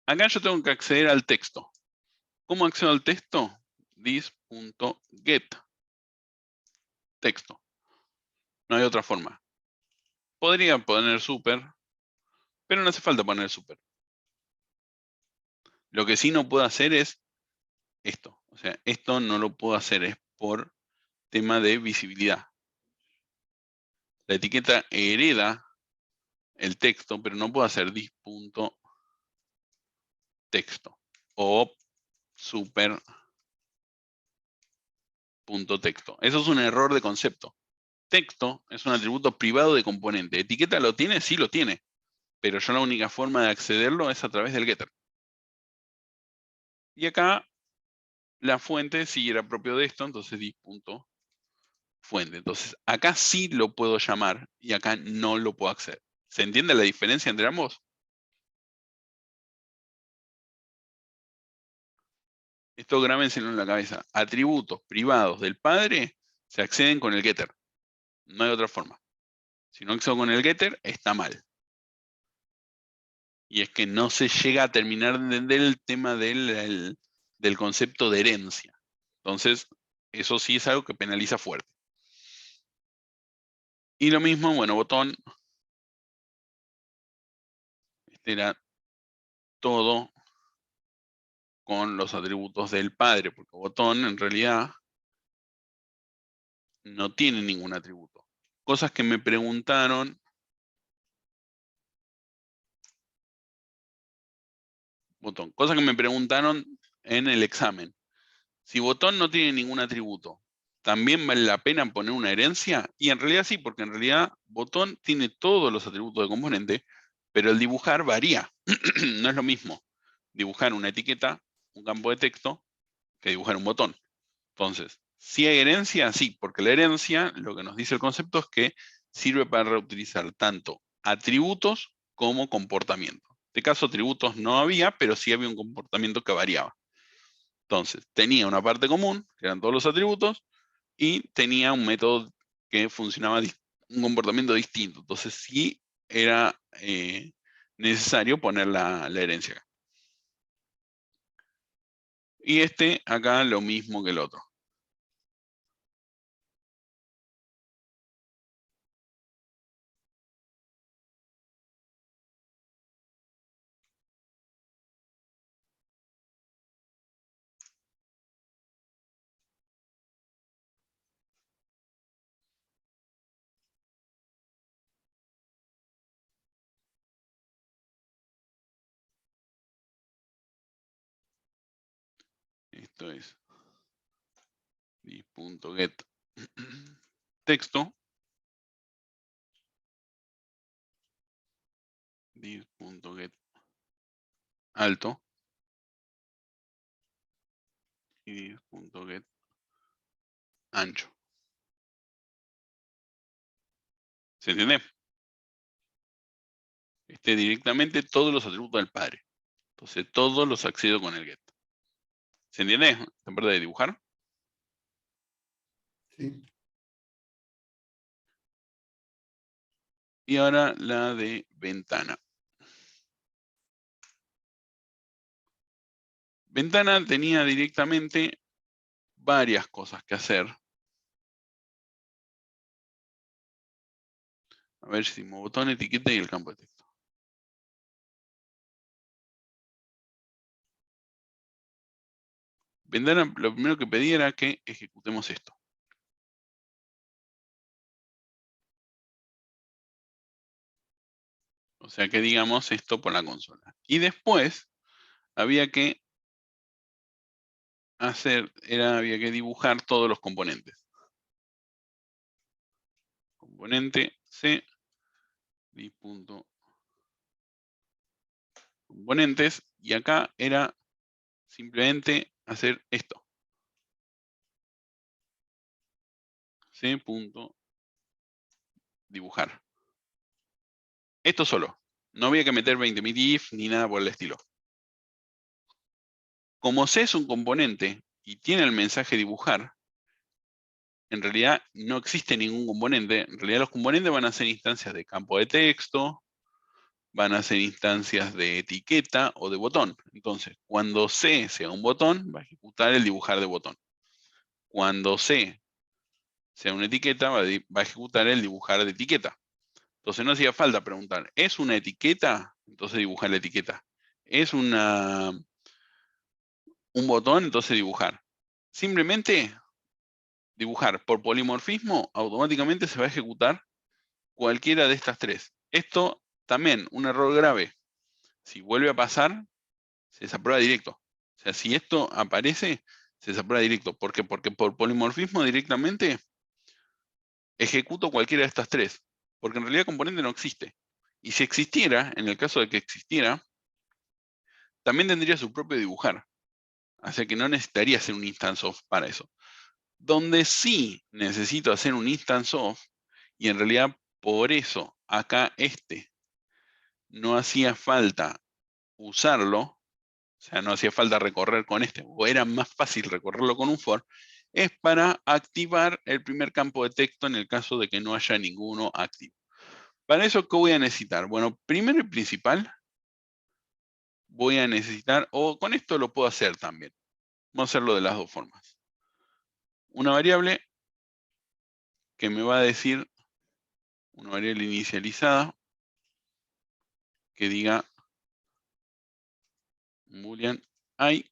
Acá yo tengo que acceder al texto. ¿Cómo accedo al texto? This.get texto. No hay otra forma. Podría poner super, pero no hace falta poner super. Lo que sí no puedo hacer es esto. O sea, esto no lo puedo hacer, es por tema de visibilidad. La etiqueta hereda el texto, pero no puedo hacer this.texto o super.texto. Eso es un error de concepto. Texto es un atributo privado de componente. ¿Etiqueta lo tiene? Sí lo tiene. Pero yo la única forma de accederlo es a través del getter. Y acá la fuente sí era propio de esto, entonces this.fuente. Entonces acá sí lo puedo llamar y acá no lo puedo acceder. ¿Se entiende la diferencia entre ambos? Esto grábenselo en la cabeza. Atributos privados del padre se acceden con el getter. No hay otra forma. Si no accedo con el getter, está mal. Y es que no se llega a terminar de entender el tema del concepto de herencia. Entonces, eso sí es algo que penaliza fuerte. Y lo mismo, bueno, botón era todo con los atributos del padre, porque botón en realidad no tiene ningún atributo. Cosas que me preguntaron. Botón. Cosas que me preguntaron en el examen. Si botón no tiene ningún atributo, ¿también vale la pena poner una herencia? Y en realidad sí, porque en realidad botón tiene todos los atributos de componente, pero el dibujar varía. No es lo mismo dibujar una etiqueta, un campo de texto, que dibujar un botón. Entonces, si hay herencia, sí, porque la herencia, lo que nos dice el concepto es que sirve para reutilizar tanto atributos como comportamiento. En este caso, atributos no había, pero sí había un comportamiento que variaba. Entonces, tenía una parte común, que eran todos los atributos, y tenía un método que funcionaba, un comportamiento distinto. Entonces, sí era necesario poner la herencia acá. Y este acá lo mismo que el otro. Esto es this.get texto, this.get alto y this.get ancho. ¿Se entiende? Directamente todos los atributos del padre. Entonces todos los accedo con el get. ¿Se entiende? ¿Esta parte de dibujar? Sí. Y ahora la de ventana. Ventana tenía directamente varias cosas que hacer. A ver si me botón, etiqueta y el campo de texto. Ventana, lo primero que pedí era que ejecutemos esto. O sea que digamos esto por la consola. Y después había que había que dibujar todos los componentes. Componente C, componentes, y acá era simplemente hacer esto. C.dibujar. Esto solo. No había que meter 20.000 if ni nada por el estilo. Como C es un componente y tiene el mensaje dibujar, en realidad no existe ningún componente. En realidad los componentes van a ser instancias de campo de texto, van a ser instancias de etiqueta o de botón. Entonces, cuando C sea un botón, va a ejecutar el dibujar de botón. Cuando C sea una etiqueta, va a ejecutar el dibujar de etiqueta. Entonces no hacía falta preguntar, ¿es una etiqueta? Entonces dibujar la etiqueta. ¿Es un botón? Entonces dibujar. Simplemente dibujar por polimorfismo, automáticamente se va a ejecutar cualquiera de estas tres. Esto también, un error grave. Si vuelve a pasar, se desaprueba directo. O sea, si esto aparece, se desaprueba directo. ¿Por qué? Porque por polimorfismo directamente ejecuto cualquiera de estas tres. Porque en realidad componente no existe. Y si existiera, en el caso de que existiera, también tendría su propio dibujar. O sea que no necesitaría hacer un instance of para eso. Donde sí necesito hacer un instance of, y en realidad por eso acá no hacía falta usarlo, o sea, no hacía falta recorrer con o era más fácil recorrerlo con un for, es para activar el primer campo de texto en el caso de que no haya ninguno activo. Para eso, ¿qué voy a necesitar? Bueno, primero y principal, voy a necesitar, o con esto lo puedo hacer también. Vamos a hacerlo de las dos formas. Una variable que me va a decir, una variable inicializada, que diga boolean hay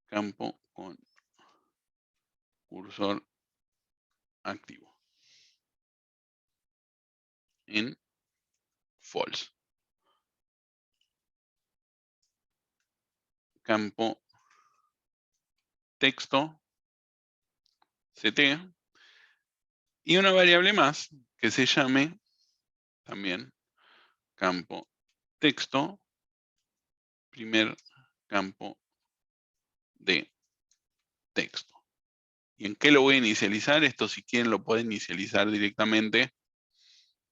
campo con cursor activo en false. Campo texto ct y una variable más que se llame también campo texto primer campo de texto. ¿Y en qué lo voy a inicializar? Esto, si quieren, lo pueden inicializar directamente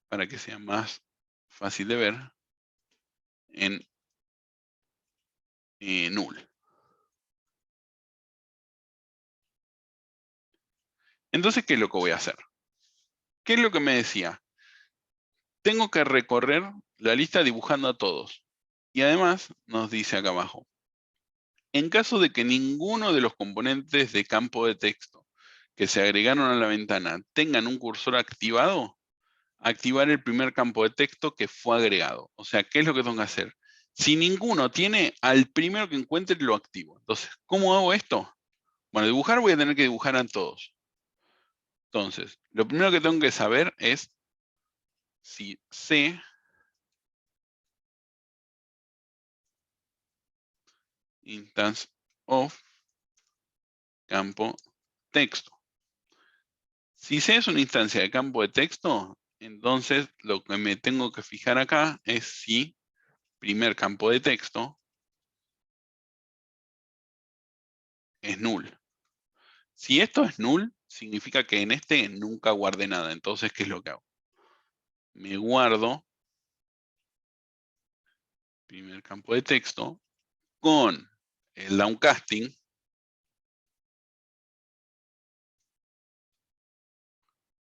para que sea más fácil de ver en null. Entonces, ¿qué es lo que voy a hacer? ¿Qué es lo que me decía? Tengo que recorrer la lista dibujando a todos. Y además nos dice acá abajo, en caso de que ninguno de los componentes de campo de texto que se agregaron a la ventana tengan un cursor activado, activar el primer campo de texto que fue agregado. O sea, ¿qué es lo que tengo que hacer? Si ninguno tiene, al primero que encuentre lo activo. Entonces, ¿cómo hago esto? Bueno, dibujar voy a tener que dibujar a todos. Entonces, lo primero que tengo que saber es si C instance of campo texto. Si C es una instancia de campo de texto, entonces lo que me tengo que fijar acá es si primer campo de texto es null. Si esto es null, significa que en este nunca guardé nada. Entonces, ¿qué es lo que hago? Me guardo primer campo de texto con el downcasting.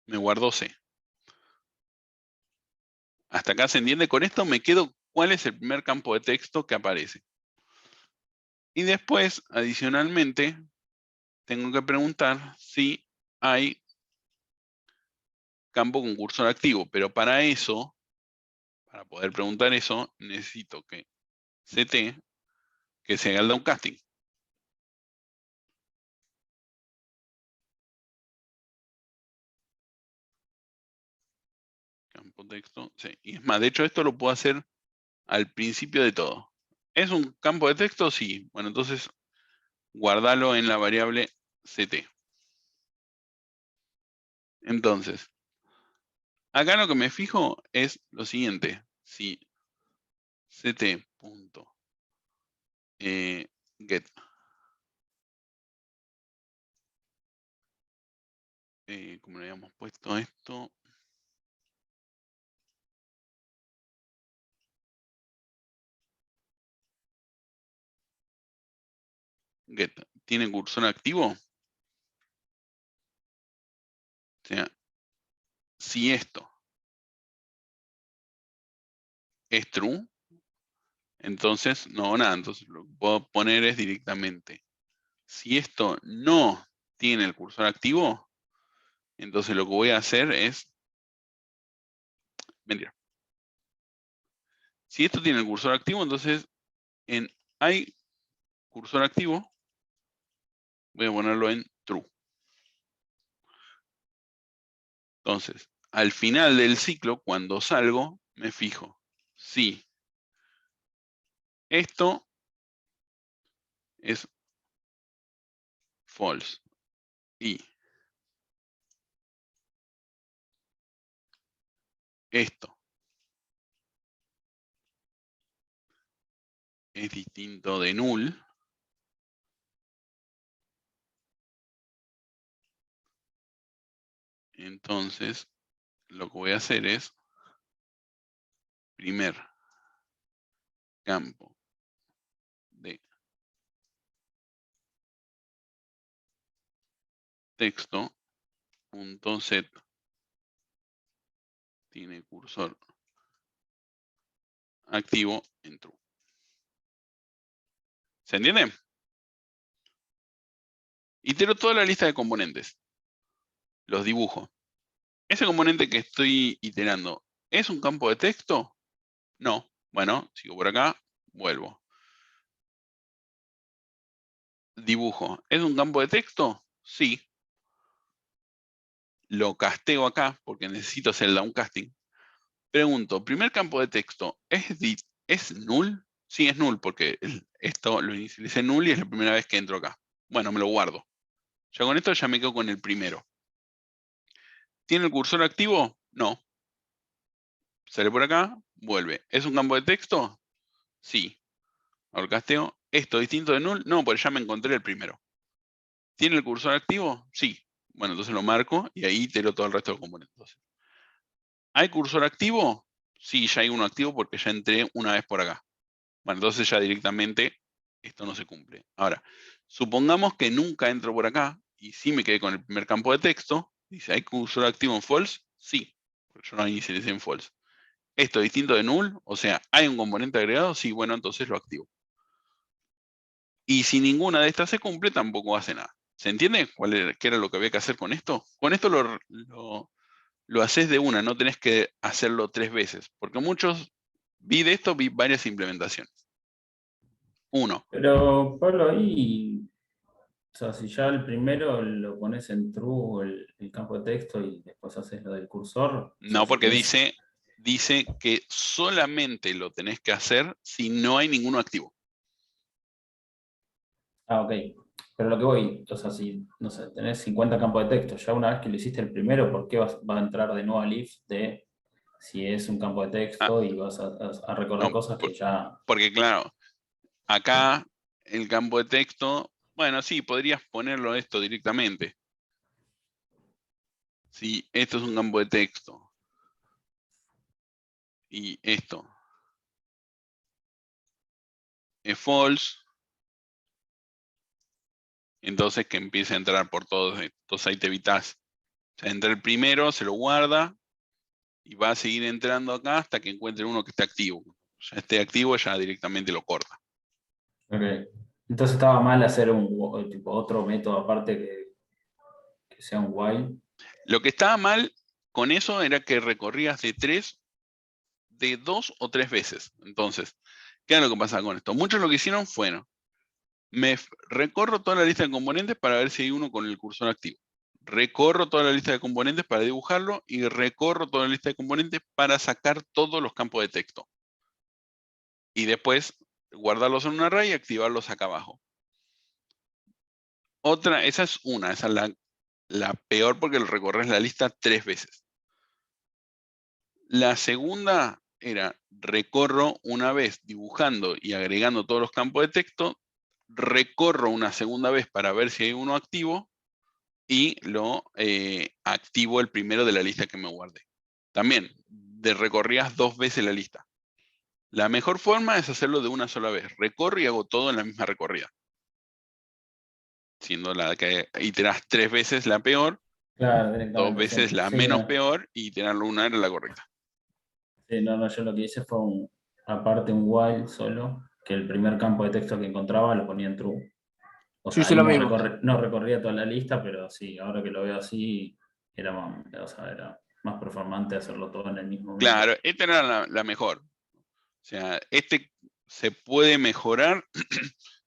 Me guardo C. Hasta acá se entiende. Con esto me quedo cuál es el primer campo de texto que aparece. Y después, adicionalmente, tengo que preguntar si hay campo con cursor activo. Pero para eso, para poder preguntar eso, necesito que CT, que se haga el downcasting. Campo texto, sí. Y es más, de hecho esto lo puedo hacer al principio de todo. ¿Es un campo de texto? Sí. Bueno, entonces guardalo en la variable CT. Entonces, acá lo que me fijo es lo siguiente. Si ct.get como le habíamos puesto esto, get, ¿tiene cursor activo? O sea, si esto es true, entonces no hago nada. Entonces lo que puedo poner es directamente. Si esto no tiene el cursor activo, entonces lo que voy a hacer es... Mentira. Si esto tiene el cursor activo, entonces en hay cursor activo, voy a ponerlo en true. Entonces, al final del ciclo, cuando salgo, me fijo si esto es false y esto es distinto de null, entonces lo que voy a hacer es primer campo de texto punto set tiene cursor activo en true. ¿Se entiende? Itero toda la lista de componentes. Los dibujo. Ese componente que estoy iterando, ¿es un campo de texto? No. Bueno, sigo por acá, vuelvo. Dibujo. ¿Es un campo de texto? Sí. Lo casteo acá porque necesito hacer el downcasting. Pregunto, primer campo de texto, ¿es null? Sí, es null porque esto lo inicialicé null y es la primera vez que entro acá. Bueno, me lo guardo. Ya con esto ya me quedo con el primero. ¿Tiene el cursor activo? No. Sale por acá, vuelve. ¿Es un campo de texto? Sí. Ahora casteo. ¿Esto distinto de null? No, porque ya me encontré el primero. ¿Tiene el cursor activo? Sí. Bueno, entonces lo marco y ahí itero todo el resto de los componentes. ¿Hay cursor activo? Sí, ya hay uno activo porque ya entré una vez por acá. Bueno, entonces ya directamente esto no se cumple. Ahora, supongamos que nunca entro por acá y sí me quedé con el primer campo de texto. Dice, ¿hay cursor activo en false? Sí, porque yo no inicialicé en false. ¿Esto es distinto de null? O sea, ¿hay un componente agregado? Sí, bueno, entonces lo activo. Y si ninguna de estas se cumple, tampoco hace nada. ¿Se entiende qué era lo que había que hacer con esto? Con esto lo haces de una, no tenés que hacerlo 3 veces. Porque muchos, vi varias implementaciones. 1. Pero, Pablo, ahí, o sea, si ya el primero lo pones en true, el campo de texto, y después haces lo del cursor. No, o sea, si porque tenés- dice que solamente lo tenés que hacer si no hay ninguno activo. Ah, ok. Pero lo que voy, o sea, si, no sé, tenés 50 campos de texto, ya una vez que lo hiciste el primero, ¿por qué va a entrar de nuevo al if de si es un campo de Ah, texto y vas a recorrer no, cosas que ya... porque claro, acá el campo de texto, bueno, sí, podrías ponerlo esto directamente. Si esto es un campo de texto y esto es false, entonces que empiece a entrar por todos. Entonces ahí te evitas. O sea, entra el primero, se lo guarda y va a seguir entrando acá hasta que encuentre uno que esté activo. Ya esté activo, ya directamente lo corta. Ok. Entonces estaba mal hacer tipo, otro método aparte que sea un while. Lo que estaba mal con eso era que recorrías de 2 o 3 veces. Entonces, ¿qué es lo que pasa con esto? Muchos lo que hicieron fue, ¿no? Recorro toda la lista de componentes para ver si hay uno con el cursor activo. Recorro toda la lista de componentes para dibujarlo y recorro toda la lista de componentes para sacar todos los campos de texto. Y después guardarlos en un array y activarlos acá abajo. Esa es la peor porque lo recorres la lista 3 veces. La segunda era recorro una vez dibujando y agregando todos los campos de texto, recorro una segunda vez para ver si hay uno activo y lo activo el primero de la lista que me guardé. También, recorrías 2 veces la lista. La mejor forma es hacerlo de una sola vez. Recorro y hago todo en la misma recorrida. Siendo la que iterás 3 veces la peor, Claro, 2 directamente, veces sí. la Sí, menos no. peor y iterarlo una era la correcta. Sí, no, yo lo que hice fue aparte un while solo, que el primer campo de texto que encontraba lo ponía en true. O Yo sea, hice ahí lo mismo. no recorría toda la lista, pero sí, ahora que lo veo así, era más, o sea, era más performante hacerlo todo en el mismo momento. Claro, esta era la mejor. O sea, este se puede mejorar.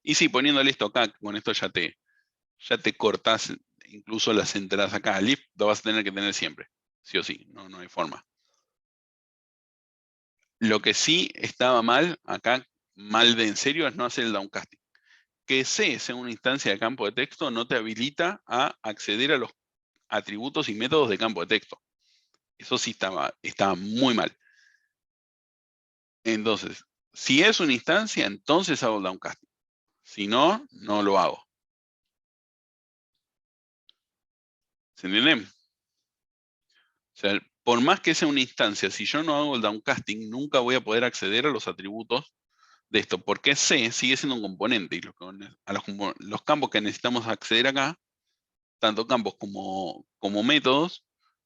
Y sí, poniéndole esto acá, con esto ya te cortás incluso las entradas acá. Al if lo vas a tener que tener siempre. Sí o sí, no hay forma. Lo que sí estaba mal acá, mal de en serio, es no hacer el downcasting. Que C sea una instancia de campo de texto no te habilita a acceder a los atributos y métodos de campo de texto. Eso sí estaba muy mal. Entonces, si es una instancia, entonces hago el downcasting. Si no, no lo hago. ¿Se entiende? O sea, por más que sea una instancia, si yo no hago el downcasting, nunca voy a poder acceder a los atributos de esto, porque C sigue siendo un componente y los campos que necesitamos acceder acá, tanto campos como métodos,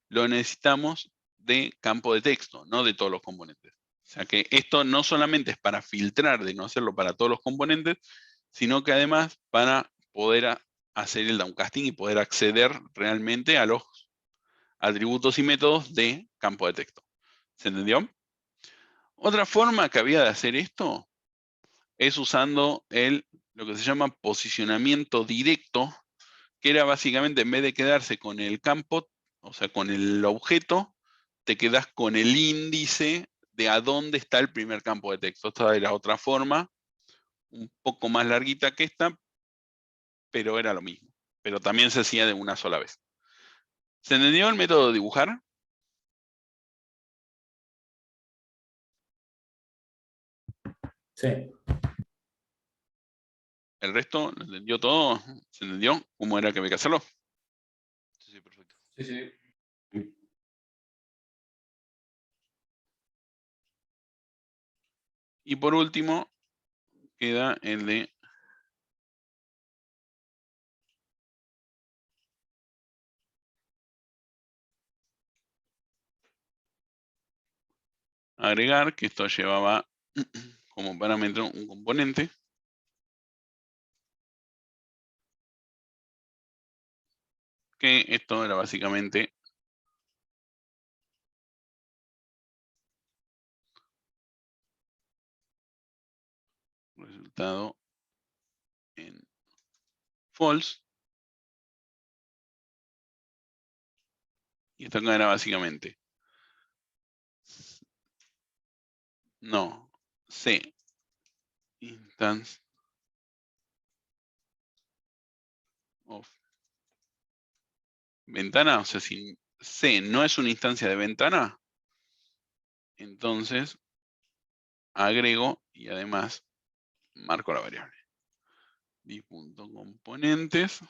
lo necesitamos de campo de texto, no de todos los componentes. O sea que esto no solamente es para filtrar de no hacerlo para todos los componentes, sino que además para poder hacer el downcasting y poder acceder realmente a los atributos y métodos de campo de texto. ¿Se entendió? Otra forma que había de hacer esto es usando lo que se llama posicionamiento directo, que era básicamente, en vez de quedarse con el campo, o sea, con el objeto, te quedas con el índice de a dónde está el primer campo de texto. Esta era otra forma, un poco más larguita que esta, pero era lo mismo. Pero también se hacía de una sola vez. ¿Se entendió el método de dibujar? Sí. ¿El resto lo entendió todo? ¿Se entendió cómo era que había que hacerlo? Sí, perfecto. Sí, sí. Y por último, queda el de agregar, que esto llevaba como parámetro un componente. Que esto era básicamente resultado en false. Y esto acá era básicamente no C instance of ventana. O sea, si C no es una instancia de ventana, entonces agrego y además marco la variable. Di.componentes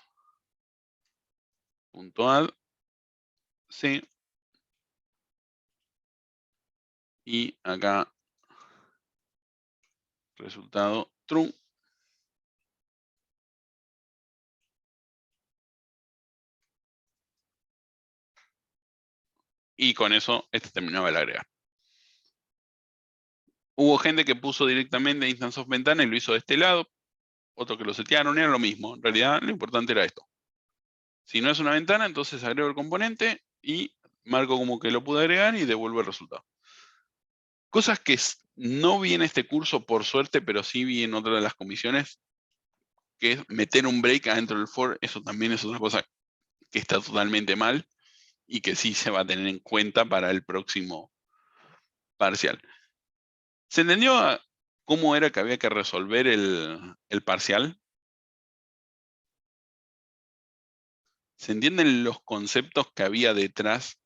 .add C, y acá resultado true. Y con eso terminaba el agregar. Hubo gente que puso directamente instance of ventana y lo hizo de este lado. Otro que lo setearon, era lo mismo. En realidad lo importante era esto. Si no es una ventana, entonces agrego el componente y marco como que lo pude agregar y devuelvo el resultado. Cosas que no vi en este curso, por suerte, pero sí vi en otra de las comisiones, que es meter un break adentro del for. Eso también es otra cosa que está totalmente mal y que sí se va a tener en cuenta para el próximo parcial. ¿Se entendió cómo era que había que resolver el parcial? ¿Se entienden los conceptos que había detrás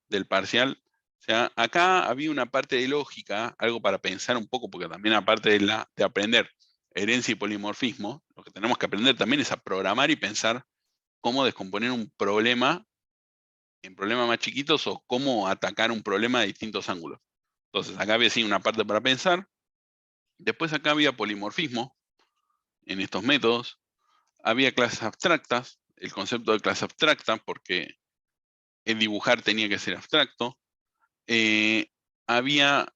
del parcial? O sea, acá había una parte de lógica, algo para pensar un poco, porque también aparte de aprender herencia y polimorfismo, lo que tenemos que aprender también es a programar y pensar cómo descomponer un problema en problemas más chiquitos o cómo atacar un problema de distintos ángulos. Entonces, acá había sí una parte para pensar. Después acá había polimorfismo en estos métodos. Había clases abstractas, el concepto de clase abstracta, porque el dibujar tenía que ser abstracto. Había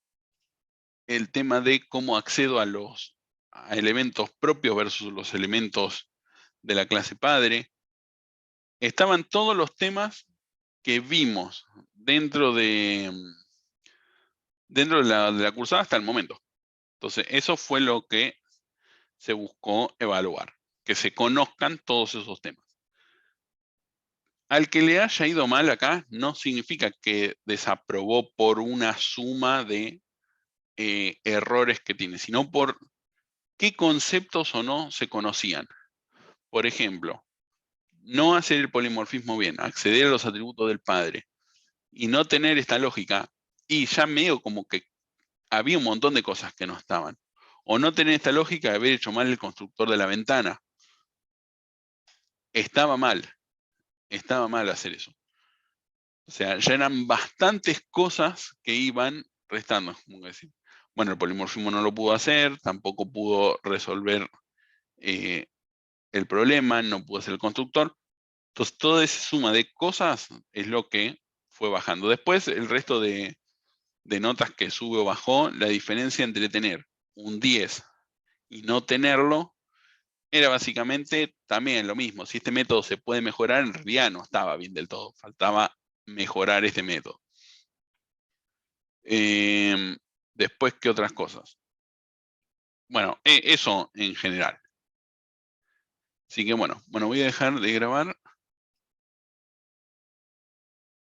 el tema de cómo accedo a elementos propios versus los elementos de la clase padre. Estaban todos los temas que vimos dentro de la cursada hasta el momento. Entonces, eso fue lo que se buscó evaluar, que se conozcan todos esos temas. Al que le haya ido mal acá, no significa que desaprobó por una suma de errores que tiene, sino por qué conceptos o no se conocían. Por ejemplo, no hacer el polimorfismo bien, acceder a los atributos del padre y no tener esta lógica, y ya medio como que había un montón de cosas que no estaban. O no tener esta lógica de haber hecho mal el constructor de la ventana. Estaba mal hacer eso. O sea, ya eran bastantes cosas que iban restando. Como decir, bueno, el polimorfismo no lo pudo hacer, tampoco pudo resolver el problema, no pudo hacer el constructor. Entonces, toda esa suma de cosas es lo que fue bajando. Después, el resto de notas que sube o bajó, la diferencia entre tener un 10 y no tenerlo, era básicamente también lo mismo. Si este método se puede mejorar, en realidad no estaba bien del todo. Faltaba mejorar este método. Después, ¿qué otras cosas? bueno, eso en general. Así que bueno, voy a dejar de grabar.